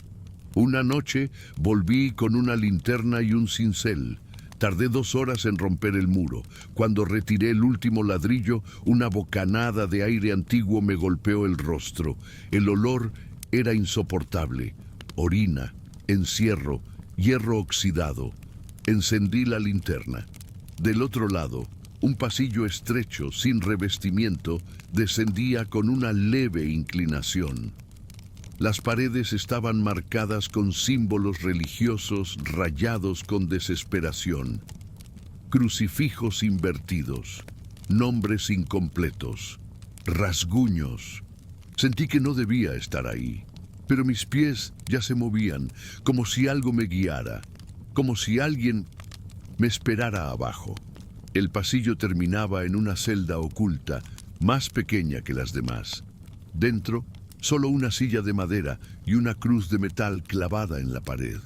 Una noche volví con una linterna y un cincel. Tardé 2 horas en romper el muro. Cuando retiré el último ladrillo, una bocanada de aire antiguo me golpeó el rostro. El olor era insoportable. Orina, encierro, hierro oxidado. Encendí la linterna. Del otro lado, un pasillo estrecho, sin revestimiento, descendía con una leve inclinación. Las paredes estaban marcadas con símbolos religiosos rayados con desesperación. Crucifijos invertidos, nombres incompletos, rasguños. Sentí que no debía estar ahí, pero mis pies ya se movían, como si algo me guiara, como si alguien me esperara abajo. El pasillo terminaba en una celda oculta, más pequeña que las demás. Dentro, solo una silla de madera y una cruz de metal clavada en la pared.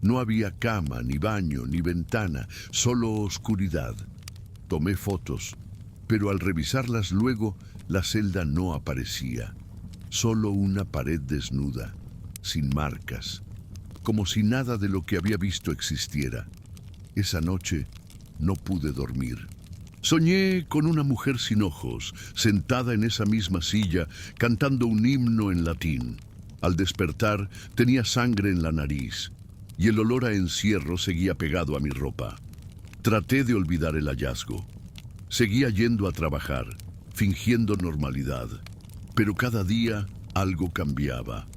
No había cama, ni baño, ni ventana, solo oscuridad. Tomé fotos, pero al revisarlas luego, la celda no aparecía. Solo una pared desnuda, sin marcas, como si nada de lo que había visto existiera. Esa noche no pude dormir. Soñé con una mujer sin ojos, sentada en esa misma silla, cantando un himno en latín. Al despertar, tenía sangre en la nariz, y el olor a encierro seguía pegado a mi ropa. Traté de olvidar el hallazgo. Seguía yendo a trabajar, fingiendo normalidad, pero cada día algo cambiaba.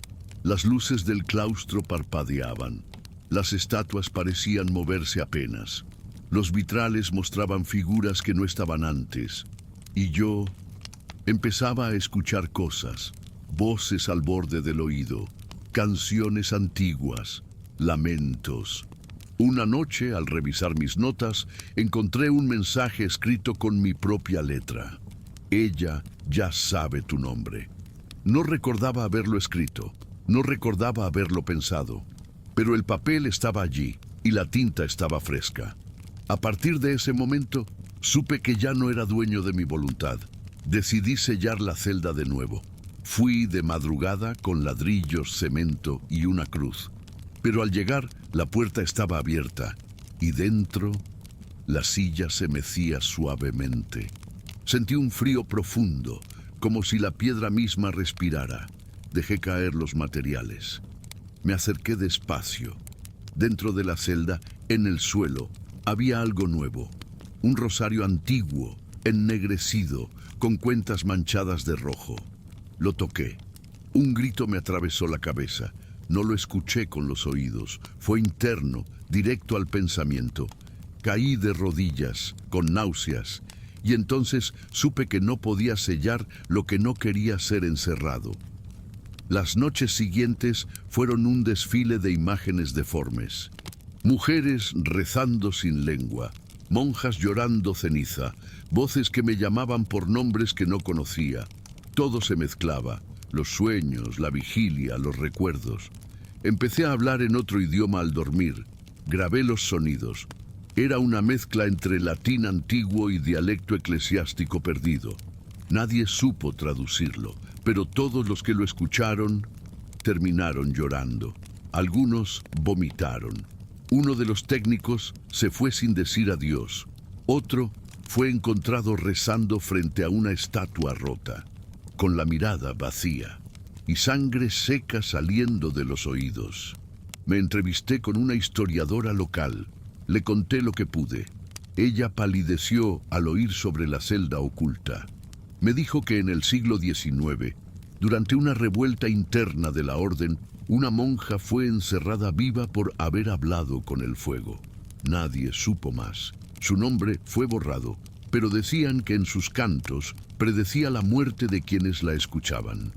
Las luces del claustro parpadeaban. Las estatuas parecían moverse apenas. Los vitrales mostraban figuras que no estaban antes, y yo empezaba a escuchar cosas, voces al borde del oído, canciones antiguas, lamentos. Una noche, al revisar mis notas, encontré un mensaje escrito con mi propia letra. Ella ya sabe tu nombre. No recordaba haberlo escrito, No recordaba haberlo pensado, pero el papel estaba allí y la tinta estaba fresca. A partir de ese momento, supe que ya no era dueño de mi voluntad. Decidí sellar la celda de nuevo. Fui de madrugada con ladrillos, cemento y una cruz. Pero al llegar, la puerta estaba abierta y dentro la silla se mecía suavemente. Sentí un frío profundo, como si la piedra misma respirara. Dejé caer los materiales. Me acerqué despacio. Dentro de la celda, en el suelo, había algo nuevo. Un rosario antiguo, ennegrecido, con cuentas manchadas de rojo. Lo toqué. Un grito me atravesó la cabeza. No lo escuché con los oídos. Fue interno, directo al pensamiento. Caí de rodillas, con náuseas, y entonces supe que no podía sellar lo que no quería ser encerrado. Las noches siguientes fueron un desfile de imágenes deformes. Mujeres rezando sin lengua, monjas llorando ceniza, voces que me llamaban por nombres que no conocía. Todo se mezclaba, los sueños, la vigilia, los recuerdos. Empecé a hablar en otro idioma al dormir. Grabé los sonidos. Era una mezcla entre latín antiguo y dialecto eclesiástico perdido. Nadie supo traducirlo, pero todos los que lo escucharon terminaron llorando. Algunos vomitaron. Uno de los técnicos se fue sin decir adiós. Otro fue encontrado rezando frente a una estatua rota, con la mirada vacía y sangre seca saliendo de los oídos. Me entrevisté con una historiadora local. Le conté lo que pude. Ella palideció al oír sobre la celda oculta. Me dijo que en el siglo XIX, durante una revuelta interna de la orden, una monja fue encerrada viva por haber hablado con el fuego. Nadie supo más. Su nombre fue borrado, pero decían que en sus cantos predecía la muerte de quienes la escuchaban.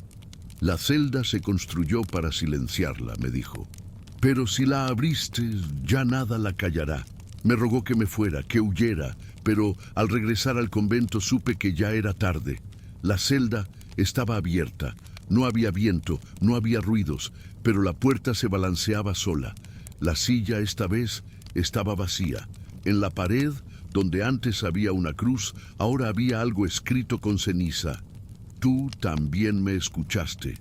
La celda se construyó para silenciarla, me dijo. Pero si la abriste, ya nada la callará. Me rogó que me fuera, que huyera, pero al regresar al convento supe que ya era tarde. La celda estaba abierta, no había viento, no había ruidos, pero la puerta se balanceaba sola. La silla esta vez estaba vacía. En la pared, donde antes había una cruz, ahora había algo escrito con ceniza. Tú también me escuchaste.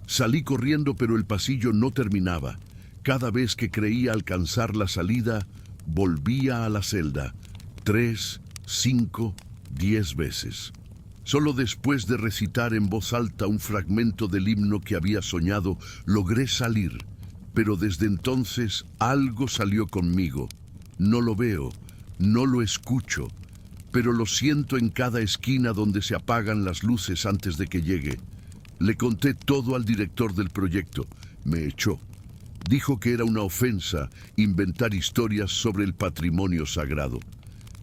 Salí corriendo, pero el pasillo no terminaba. Cada vez que creía alcanzar la salida, volvía a la celda. 3, 5, 10 veces. Solo después de recitar en voz alta un fragmento del himno que había soñado, logré salir. Pero desde entonces algo salió conmigo. No lo veo, no lo escucho, pero lo siento en cada esquina donde se apagan las luces antes de que llegue. Le conté todo al director del proyecto. Me echó. Dijo que era una ofensa inventar historias sobre el patrimonio sagrado.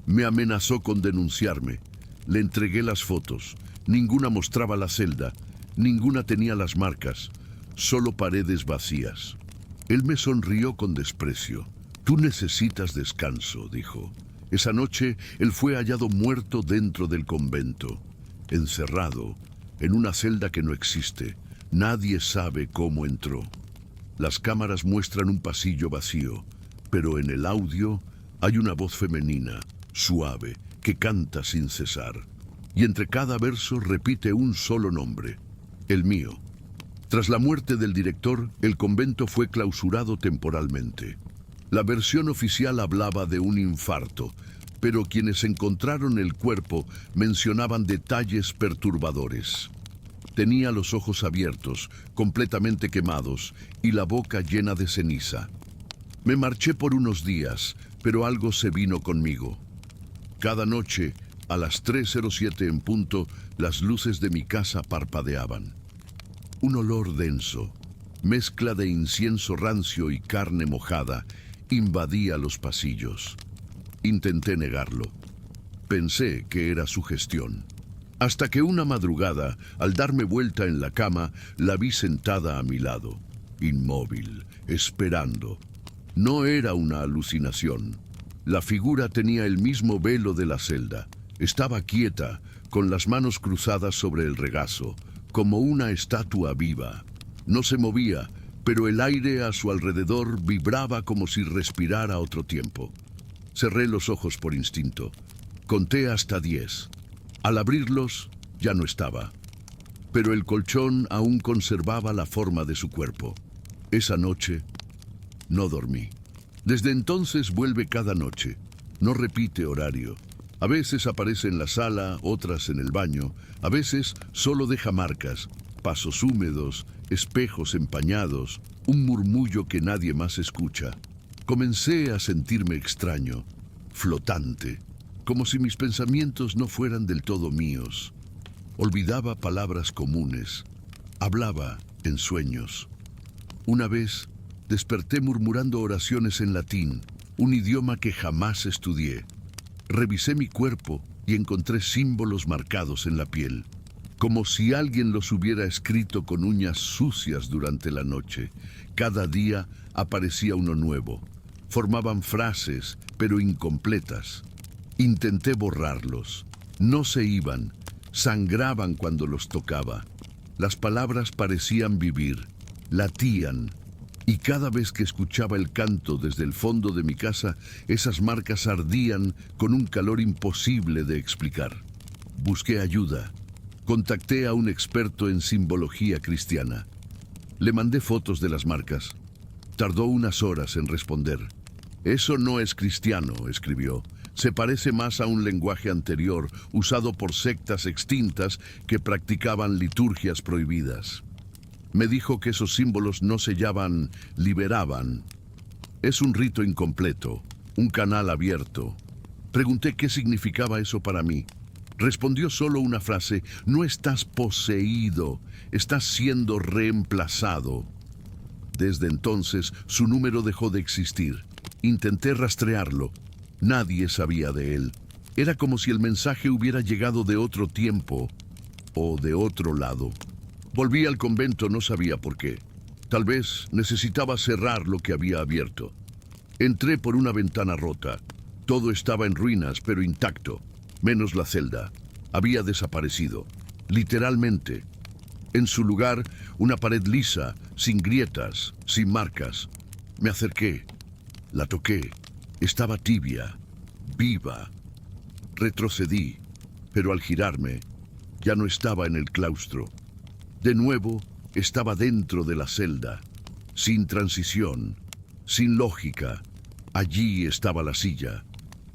Me amenazó con denunciarme. Le entregué las fotos. Ninguna mostraba la celda. Ninguna tenía las marcas. Solo paredes vacías. Él me sonrió con desprecio. Tú necesitas descanso, dijo. Esa noche él fue hallado muerto dentro del convento. Encerrado, en una celda que no existe. Nadie sabe cómo entró. Las cámaras muestran un pasillo vacío, pero en el audio hay una voz femenina, suave, que canta sin cesar. Y entre cada verso repite un solo nombre, el mío. Tras la muerte del director, el convento fue clausurado temporalmente. La versión oficial hablaba de un infarto, pero quienes encontraron el cuerpo mencionaban detalles perturbadores. Tenía los ojos abiertos, completamente quemados, y la boca llena de ceniza. Me marché por unos días, pero algo se vino conmigo. Cada noche, a las 3:07 en punto, las luces de mi casa parpadeaban. Un olor denso, mezcla de incienso rancio y carne mojada, invadía los pasillos. Intenté negarlo. Pensé que era sugestión. Hasta que una madrugada, al darme vuelta en la cama, la vi sentada a mi lado, inmóvil, esperando. No era una alucinación. La figura tenía el mismo velo de la celda. Estaba quieta, con las manos cruzadas sobre el regazo, como una estatua viva. No se movía, pero el aire a su alrededor vibraba como si respirara otro tiempo. Cerré los ojos por instinto. Conté hasta 10. Al abrirlos, ya no estaba. Pero el colchón aún conservaba la forma de su cuerpo. Esa noche, no dormí. Desde entonces vuelve cada noche. No repite horario. A veces aparece en la sala, otras en el baño. A veces solo deja marcas, pasos húmedos, espejos empañados, un murmullo que nadie más escucha. Comencé a sentirme extraño, flotante, como si mis pensamientos no fueran del todo míos. Olvidaba palabras comunes, hablaba en sueños. Una vez desperté murmurando oraciones en latín, un idioma que jamás estudié. Revisé mi cuerpo y encontré símbolos marcados en la piel, como si alguien los hubiera escrito con uñas sucias durante la noche. Cada día aparecía uno nuevo. Formaban frases, pero incompletas. Intenté borrarlos. No se iban, sangraban cuando los tocaba. Las palabras parecían vivir, latían. Y cada vez que escuchaba el canto desde el fondo de mi casa, esas marcas ardían con un calor imposible de explicar. Busqué ayuda. Contacté a un experto en simbología cristiana. Le mandé fotos de las marcas. Tardó unas horas en responder. «Eso no es cristiano», escribió. «Se parece más a un lenguaje anterior, usado por sectas extintas que practicaban liturgias prohibidas». Me dijo que esos símbolos no sellaban, liberaban. Es un rito incompleto, un canal abierto. Pregunté qué significaba eso para mí. Respondió solo una frase: «No estás poseído, estás siendo reemplazado». Desde entonces, su número dejó de existir. Intenté rastrearlo. Nadie sabía de él. Era como si el mensaje hubiera llegado de otro tiempo o de otro lado. Volví al convento, no sabía por qué. Tal vez necesitaba cerrar lo que había abierto. Entré por una ventana rota. Todo estaba en ruinas, pero intacto, menos la celda. Había desaparecido, literalmente. En su lugar, una pared lisa, sin grietas, sin marcas. Me acerqué, la toqué. Estaba tibia, viva. Retrocedí, pero al girarme, ya no estaba en el claustro. De nuevo, estaba dentro de la celda, sin transición, sin lógica. Allí estaba la silla,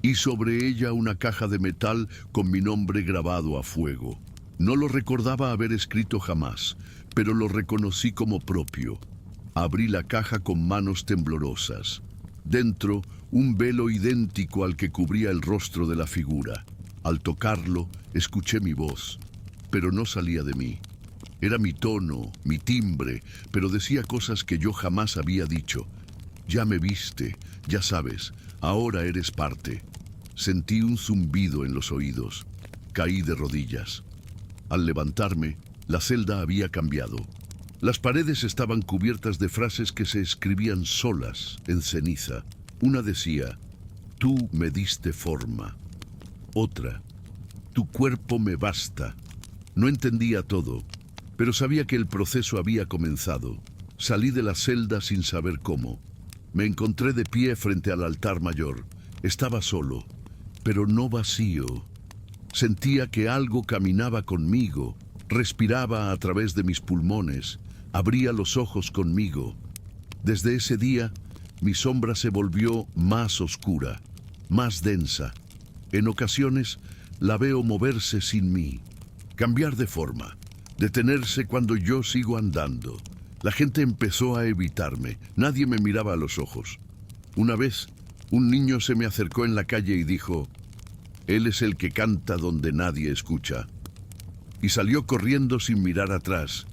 y sobre ella una caja de metal con mi nombre grabado a fuego. No lo recordaba haber escrito jamás, pero lo reconocí como propio. Abrí la caja con manos temblorosas. Dentro, un velo idéntico al que cubría el rostro de la figura. Al tocarlo, escuché mi voz, pero no salía de mí. Era mi tono, mi timbre, pero decía cosas que yo jamás había dicho. «Ya me viste, ya sabes, ahora eres parte». Sentí un zumbido en los oídos. Caí de rodillas. Al levantarme, la celda había cambiado. Las paredes estaban cubiertas de frases que se escribían solas, en ceniza. Una decía: «Tú me diste forma». Otra: «Tu cuerpo me basta». No entendía todo, pero sabía que el proceso había comenzado. Salí de la celda sin saber cómo. Me encontré de pie frente al altar mayor. Estaba solo, pero no vacío. Sentía que algo caminaba conmigo, respiraba a través de mis pulmones, abría los ojos conmigo. Desde ese día, mi sombra se volvió más oscura, más densa. En ocasiones, la veo moverse sin mí, cambiar de forma, detenerse cuando yo sigo andando. La gente empezó a evitarme, nadie me miraba a los ojos. Una vez, un niño se me acercó en la calle y dijo: «Él es el que canta donde nadie escucha». Y salió corriendo sin mirar atrás.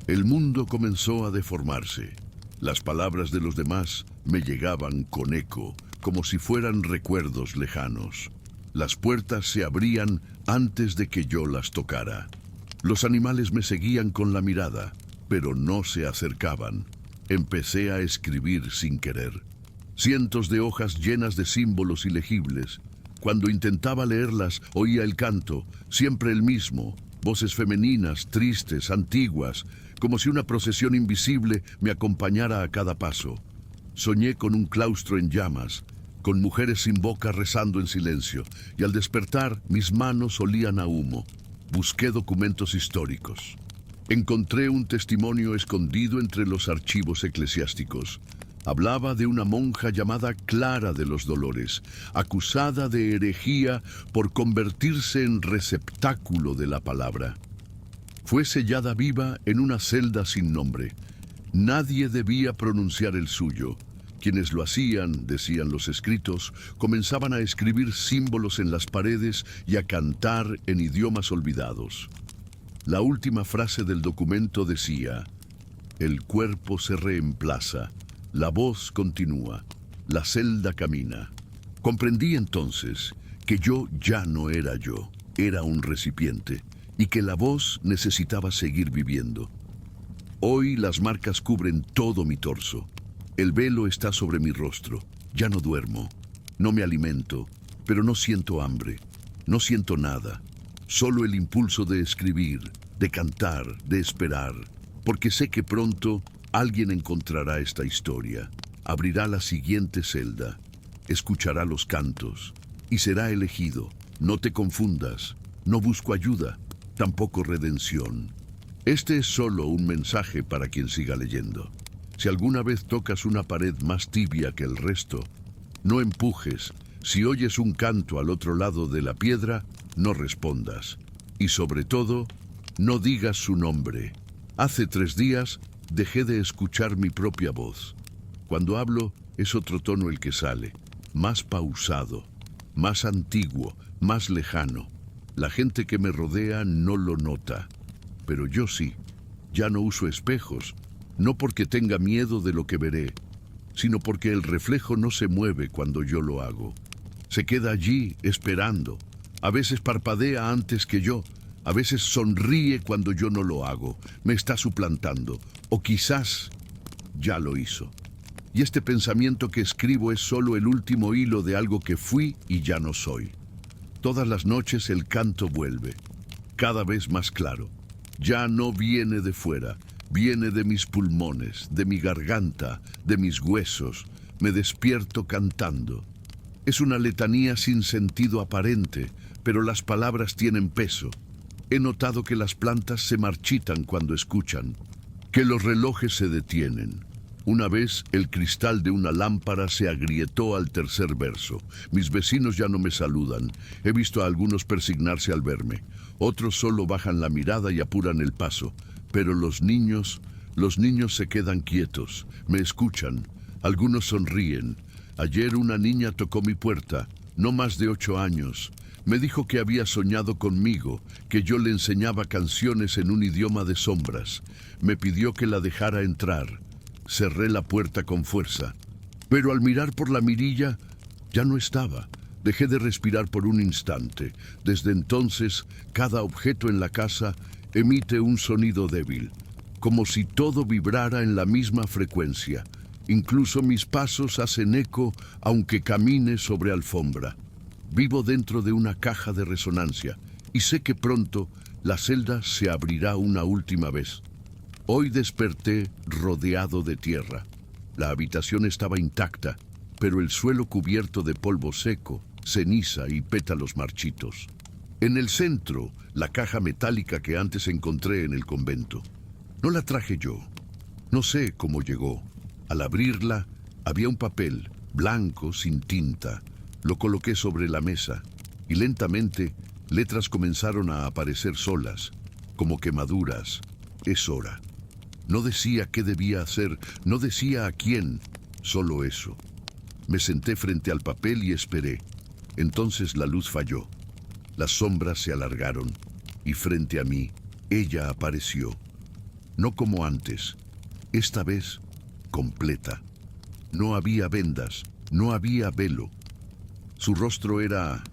El mundo comenzó a deformarse. Las palabras de los demás me llegaban con eco, como si fueran recuerdos lejanos. Las puertas se abrían antes de que yo las tocara. Los animales me seguían con la mirada, pero no se acercaban. Empecé a escribir sin querer. Cientos de hojas llenas de símbolos ilegibles. Cuando intentaba leerlas, oía el canto, siempre el mismo. Voces femeninas, tristes, antiguas, como si una procesión invisible me acompañara a cada paso. Soñé con un claustro en llamas, con mujeres sin boca rezando en silencio, y al despertar mis manos olían a humo. Busqué documentos históricos. Encontré un testimonio escondido entre los archivos eclesiásticos. Hablaba de una monja llamada Clara de los Dolores, acusada de herejía por convertirse en receptáculo de la palabra. Fue sellada viva en una celda sin nombre. Nadie debía pronunciar el suyo. Quienes lo hacían, decían los escritos, comenzaban a escribir símbolos en las paredes y a cantar en idiomas olvidados. La última frase del documento decía: el cuerpo se reemplaza, la voz continúa, la celda camina. Comprendí entonces que yo ya no era yo, era un recipiente, y que la voz necesitaba seguir viviendo. Hoy las marcas cubren todo mi torso. El velo está sobre mi rostro. Ya no duermo, no me alimento, pero no siento hambre, no siento nada. Solo el impulso de escribir, de cantar, de esperar, porque sé que pronto alguien encontrará esta historia, abrirá la siguiente celda, escuchará los cantos y será elegido. No te confundas, no busco ayuda, tampoco redención. Este es solo un mensaje para quien siga leyendo. Si alguna vez tocas una pared más tibia que el resto, no empujes. Si oyes un canto al otro lado de la piedra, no respondas. Y sobre todo, no digas su nombre. Hace 3 días dejé de escuchar mi propia voz. Cuando hablo es otro tono el que sale, más pausado, más antiguo, más lejano. La gente que me rodea no lo nota, pero yo sí. Ya no uso espejos, no porque tenga miedo de lo que veré, sino porque el reflejo no se mueve cuando yo lo hago. Se queda allí esperando. A veces parpadea antes que yo, a veces sonríe cuando yo no lo hago. Me está suplantando, o quizás ya lo hizo. Y este pensamiento que escribo es solo el último hilo de algo que fui y ya no soy. Todas las noches el canto vuelve, cada vez más claro. Ya no viene de fuera, viene de mis pulmones, de mi garganta, de mis huesos. Me despierto cantando. Es una letanía sin sentido aparente, pero las palabras tienen peso. He notado que las plantas se marchitan cuando escuchan, que los relojes se detienen. Una vez el cristal de una lámpara se agrietó al tercer verso. Mis vecinos ya no me saludan. He visto a algunos persignarse al verme. Otros solo bajan la mirada y apuran el paso. Pero los niños se quedan quietos, me escuchan. Algunos sonríen. Ayer una niña tocó mi puerta, no más de 8 años. Me dijo que había soñado conmigo, que yo le enseñaba canciones en un idioma de sombras. Me pidió que la dejara entrar. Cerré la puerta con fuerza. Pero al mirar por la mirilla, ya no estaba. Dejé de respirar por un instante. Desde entonces, cada objeto en la casa emite un sonido débil, como si todo vibrara en la misma frecuencia. Incluso mis pasos hacen eco, aunque camine sobre alfombra. Vivo dentro de una caja de resonancia y sé que pronto la celda se abrirá una última vez. Hoy desperté rodeado de tierra. La habitación estaba intacta, pero el suelo cubierto de polvo seco, ceniza y pétalos marchitos. En el centro, la caja metálica que antes encontré en el convento. No la traje yo. No sé cómo llegó. Al abrirla, había un papel, blanco, sin tinta. Lo coloqué sobre la mesa, y lentamente, letras comenzaron a aparecer solas, como quemaduras. Es hora. No decía qué debía hacer, no decía a quién, solo eso. Me senté frente al papel y esperé. Entonces la luz falló. Las sombras se alargaron, y frente a mí, ella apareció. No como antes, esta vez completa. No había vendas, no había velo. Su rostro era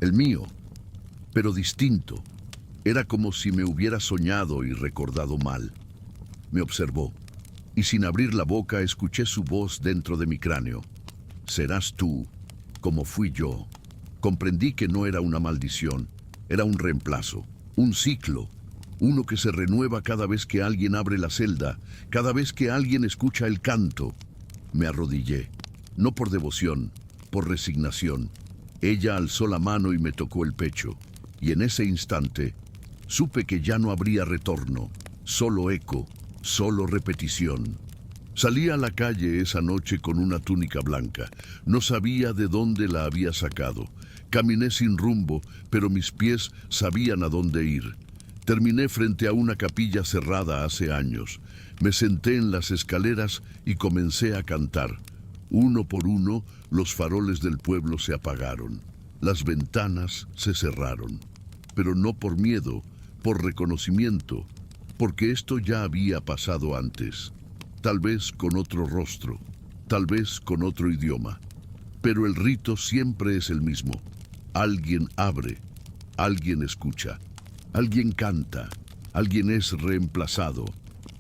el mío, pero distinto. Era como si me hubiera soñado y recordado mal. Me observó, y sin abrir la boca escuché su voz dentro de mi cráneo. Serás tú, como fui yo. Comprendí que no era una maldición, era un reemplazo, un ciclo. uno que se renueva cada vez que alguien abre la celda, cada vez que alguien escucha el canto. Me arrodillé, no por devoción, por resignación. Ella alzó la mano y me tocó el pecho, y en ese instante supe que ya no habría retorno, solo eco, solo repetición. Salí a la calle esa noche con una túnica blanca. No sabía de dónde la había sacado. Caminé sin rumbo, pero mis pies sabían a dónde ir. Terminé frente a una capilla cerrada hace años. Me senté en las escaleras y comencé a cantar. Uno por uno, los faroles del pueblo se apagaron. Las ventanas se cerraron. Pero no por miedo, por reconocimiento, porque esto ya había pasado antes. Tal vez con otro rostro, tal vez con otro idioma. Pero el rito siempre es el mismo. Alguien abre, alguien escucha, alguien canta, alguien es reemplazado.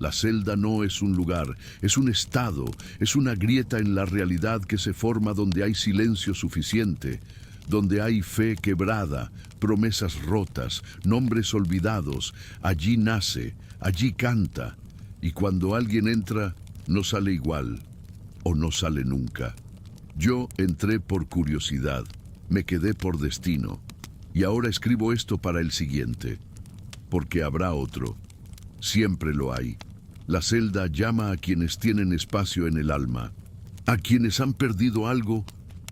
La celda no es un lugar, es un estado, es una grieta en la realidad que se forma donde hay silencio suficiente, donde hay fe quebrada, promesas rotas, nombres olvidados. Allí nace, allí canta. Y cuando alguien entra, no sale igual, o no sale nunca. Yo entré por curiosidad, me quedé por destino, y ahora escribo esto para el siguiente, porque habrá otro. Siempre lo hay. La celda llama a quienes tienen espacio en el alma, a quienes han perdido algo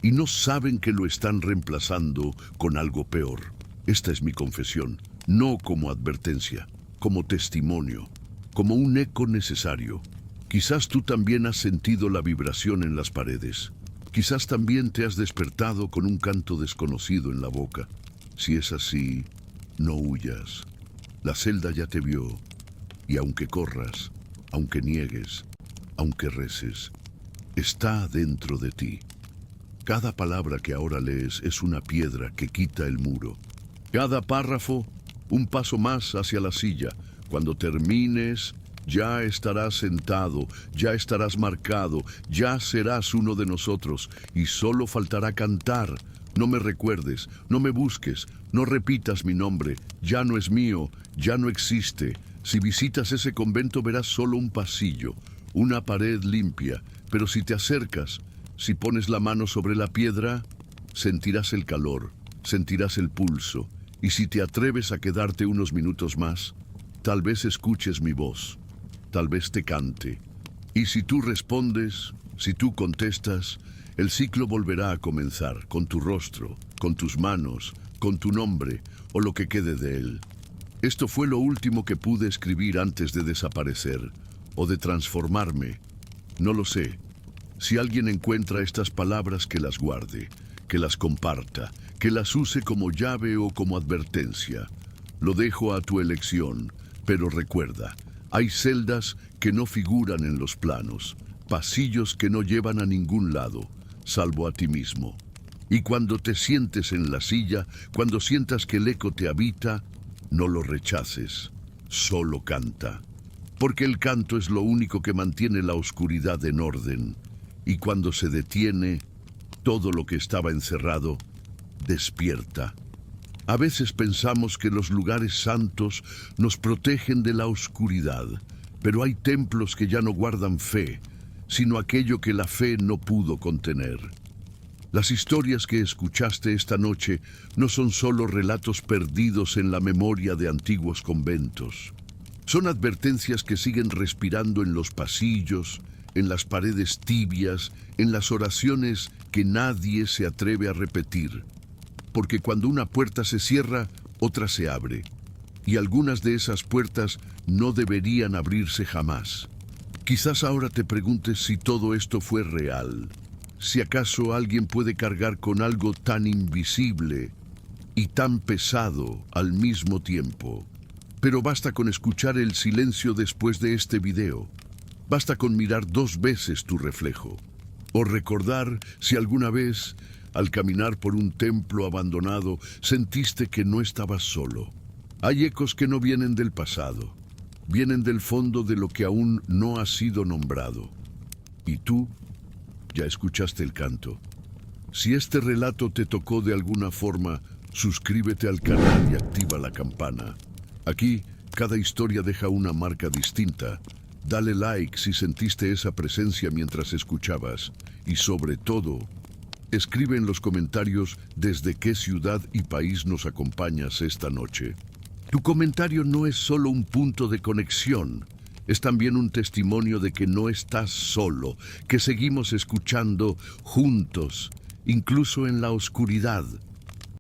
y no saben que lo están reemplazando con algo peor. Esta es mi confesión, no como advertencia, como testimonio, como un eco necesario. Quizás tú también has sentido la vibración en las paredes. Quizás también te has despertado con un canto desconocido en la boca. Si es así, no huyas. La celda ya te vio, y aunque corras, aunque niegues, aunque reces, está dentro de ti. Cada palabra que ahora lees es una piedra que quita el muro. Cada párrafo, un paso más hacia la silla. Cuando termines, ya estarás sentado, ya estarás marcado, ya serás uno de nosotros, y solo faltará cantar. No me recuerdes, no me busques, no repitas mi nombre, ya no es mío, ya no existe. Si visitas ese convento verás solo un pasillo, una pared limpia, pero si te acercas, si pones la mano sobre la piedra, sentirás el calor, sentirás el pulso, y si te atreves a quedarte unos minutos más, tal vez escuches mi voz, tal vez te cante. Y si tú respondes, si tú contestas, el ciclo volverá a comenzar, con tu rostro, con tus manos, con tu nombre, o lo que quede de él. Esto fue lo último que pude escribir antes de desaparecer, o de transformarme. No lo sé. Si alguien encuentra estas palabras, que las guarde, que las comparta, que las use como llave o como advertencia. Lo dejo a tu elección. Pero recuerda, hay celdas que no figuran en los planos, pasillos que no llevan a ningún lado, salvo a ti mismo. Y cuando te sientes en la silla, cuando sientas que el eco te habita, no lo rechaces, solo canta. Porque el canto es lo único que mantiene la oscuridad en orden. Y cuando se detiene, todo lo que estaba encerrado despierta. A veces pensamos que los lugares santos nos protegen de la oscuridad, pero hay templos que ya no guardan fe, sino aquello que la fe no pudo contener. Las historias que escuchaste esta noche no son solo relatos perdidos en la memoria de antiguos conventos. Son advertencias que siguen respirando en los pasillos, en las paredes tibias, en las oraciones que nadie se atreve a repetir. Porque cuando una puerta se cierra, otra se abre. Y algunas de esas puertas no deberían abrirse jamás. Quizás ahora te preguntes si todo esto fue real. Si acaso alguien puede cargar con algo tan invisible y tan pesado al mismo tiempo. Pero basta con escuchar el silencio después de este video. Basta con mirar 2 veces tu reflejo. O recordar si alguna vez, al caminar por un templo abandonado, sentiste que no estabas solo. Hay ecos que no vienen del pasado, vienen del fondo de lo que aún no ha sido nombrado. Y tú ya escuchaste el canto. Si este relato te tocó de alguna forma, suscríbete al canal y activa la campana. Aquí Cada historia deja una marca distinta. Dale like si sentiste esa presencia mientras escuchabas. Y sobre todo, escribe en los comentarios desde qué ciudad y país nos acompañas esta noche. Tu comentario no es solo un punto de conexión, es también un testimonio de que no estás solo, que seguimos escuchando juntos, incluso en la oscuridad.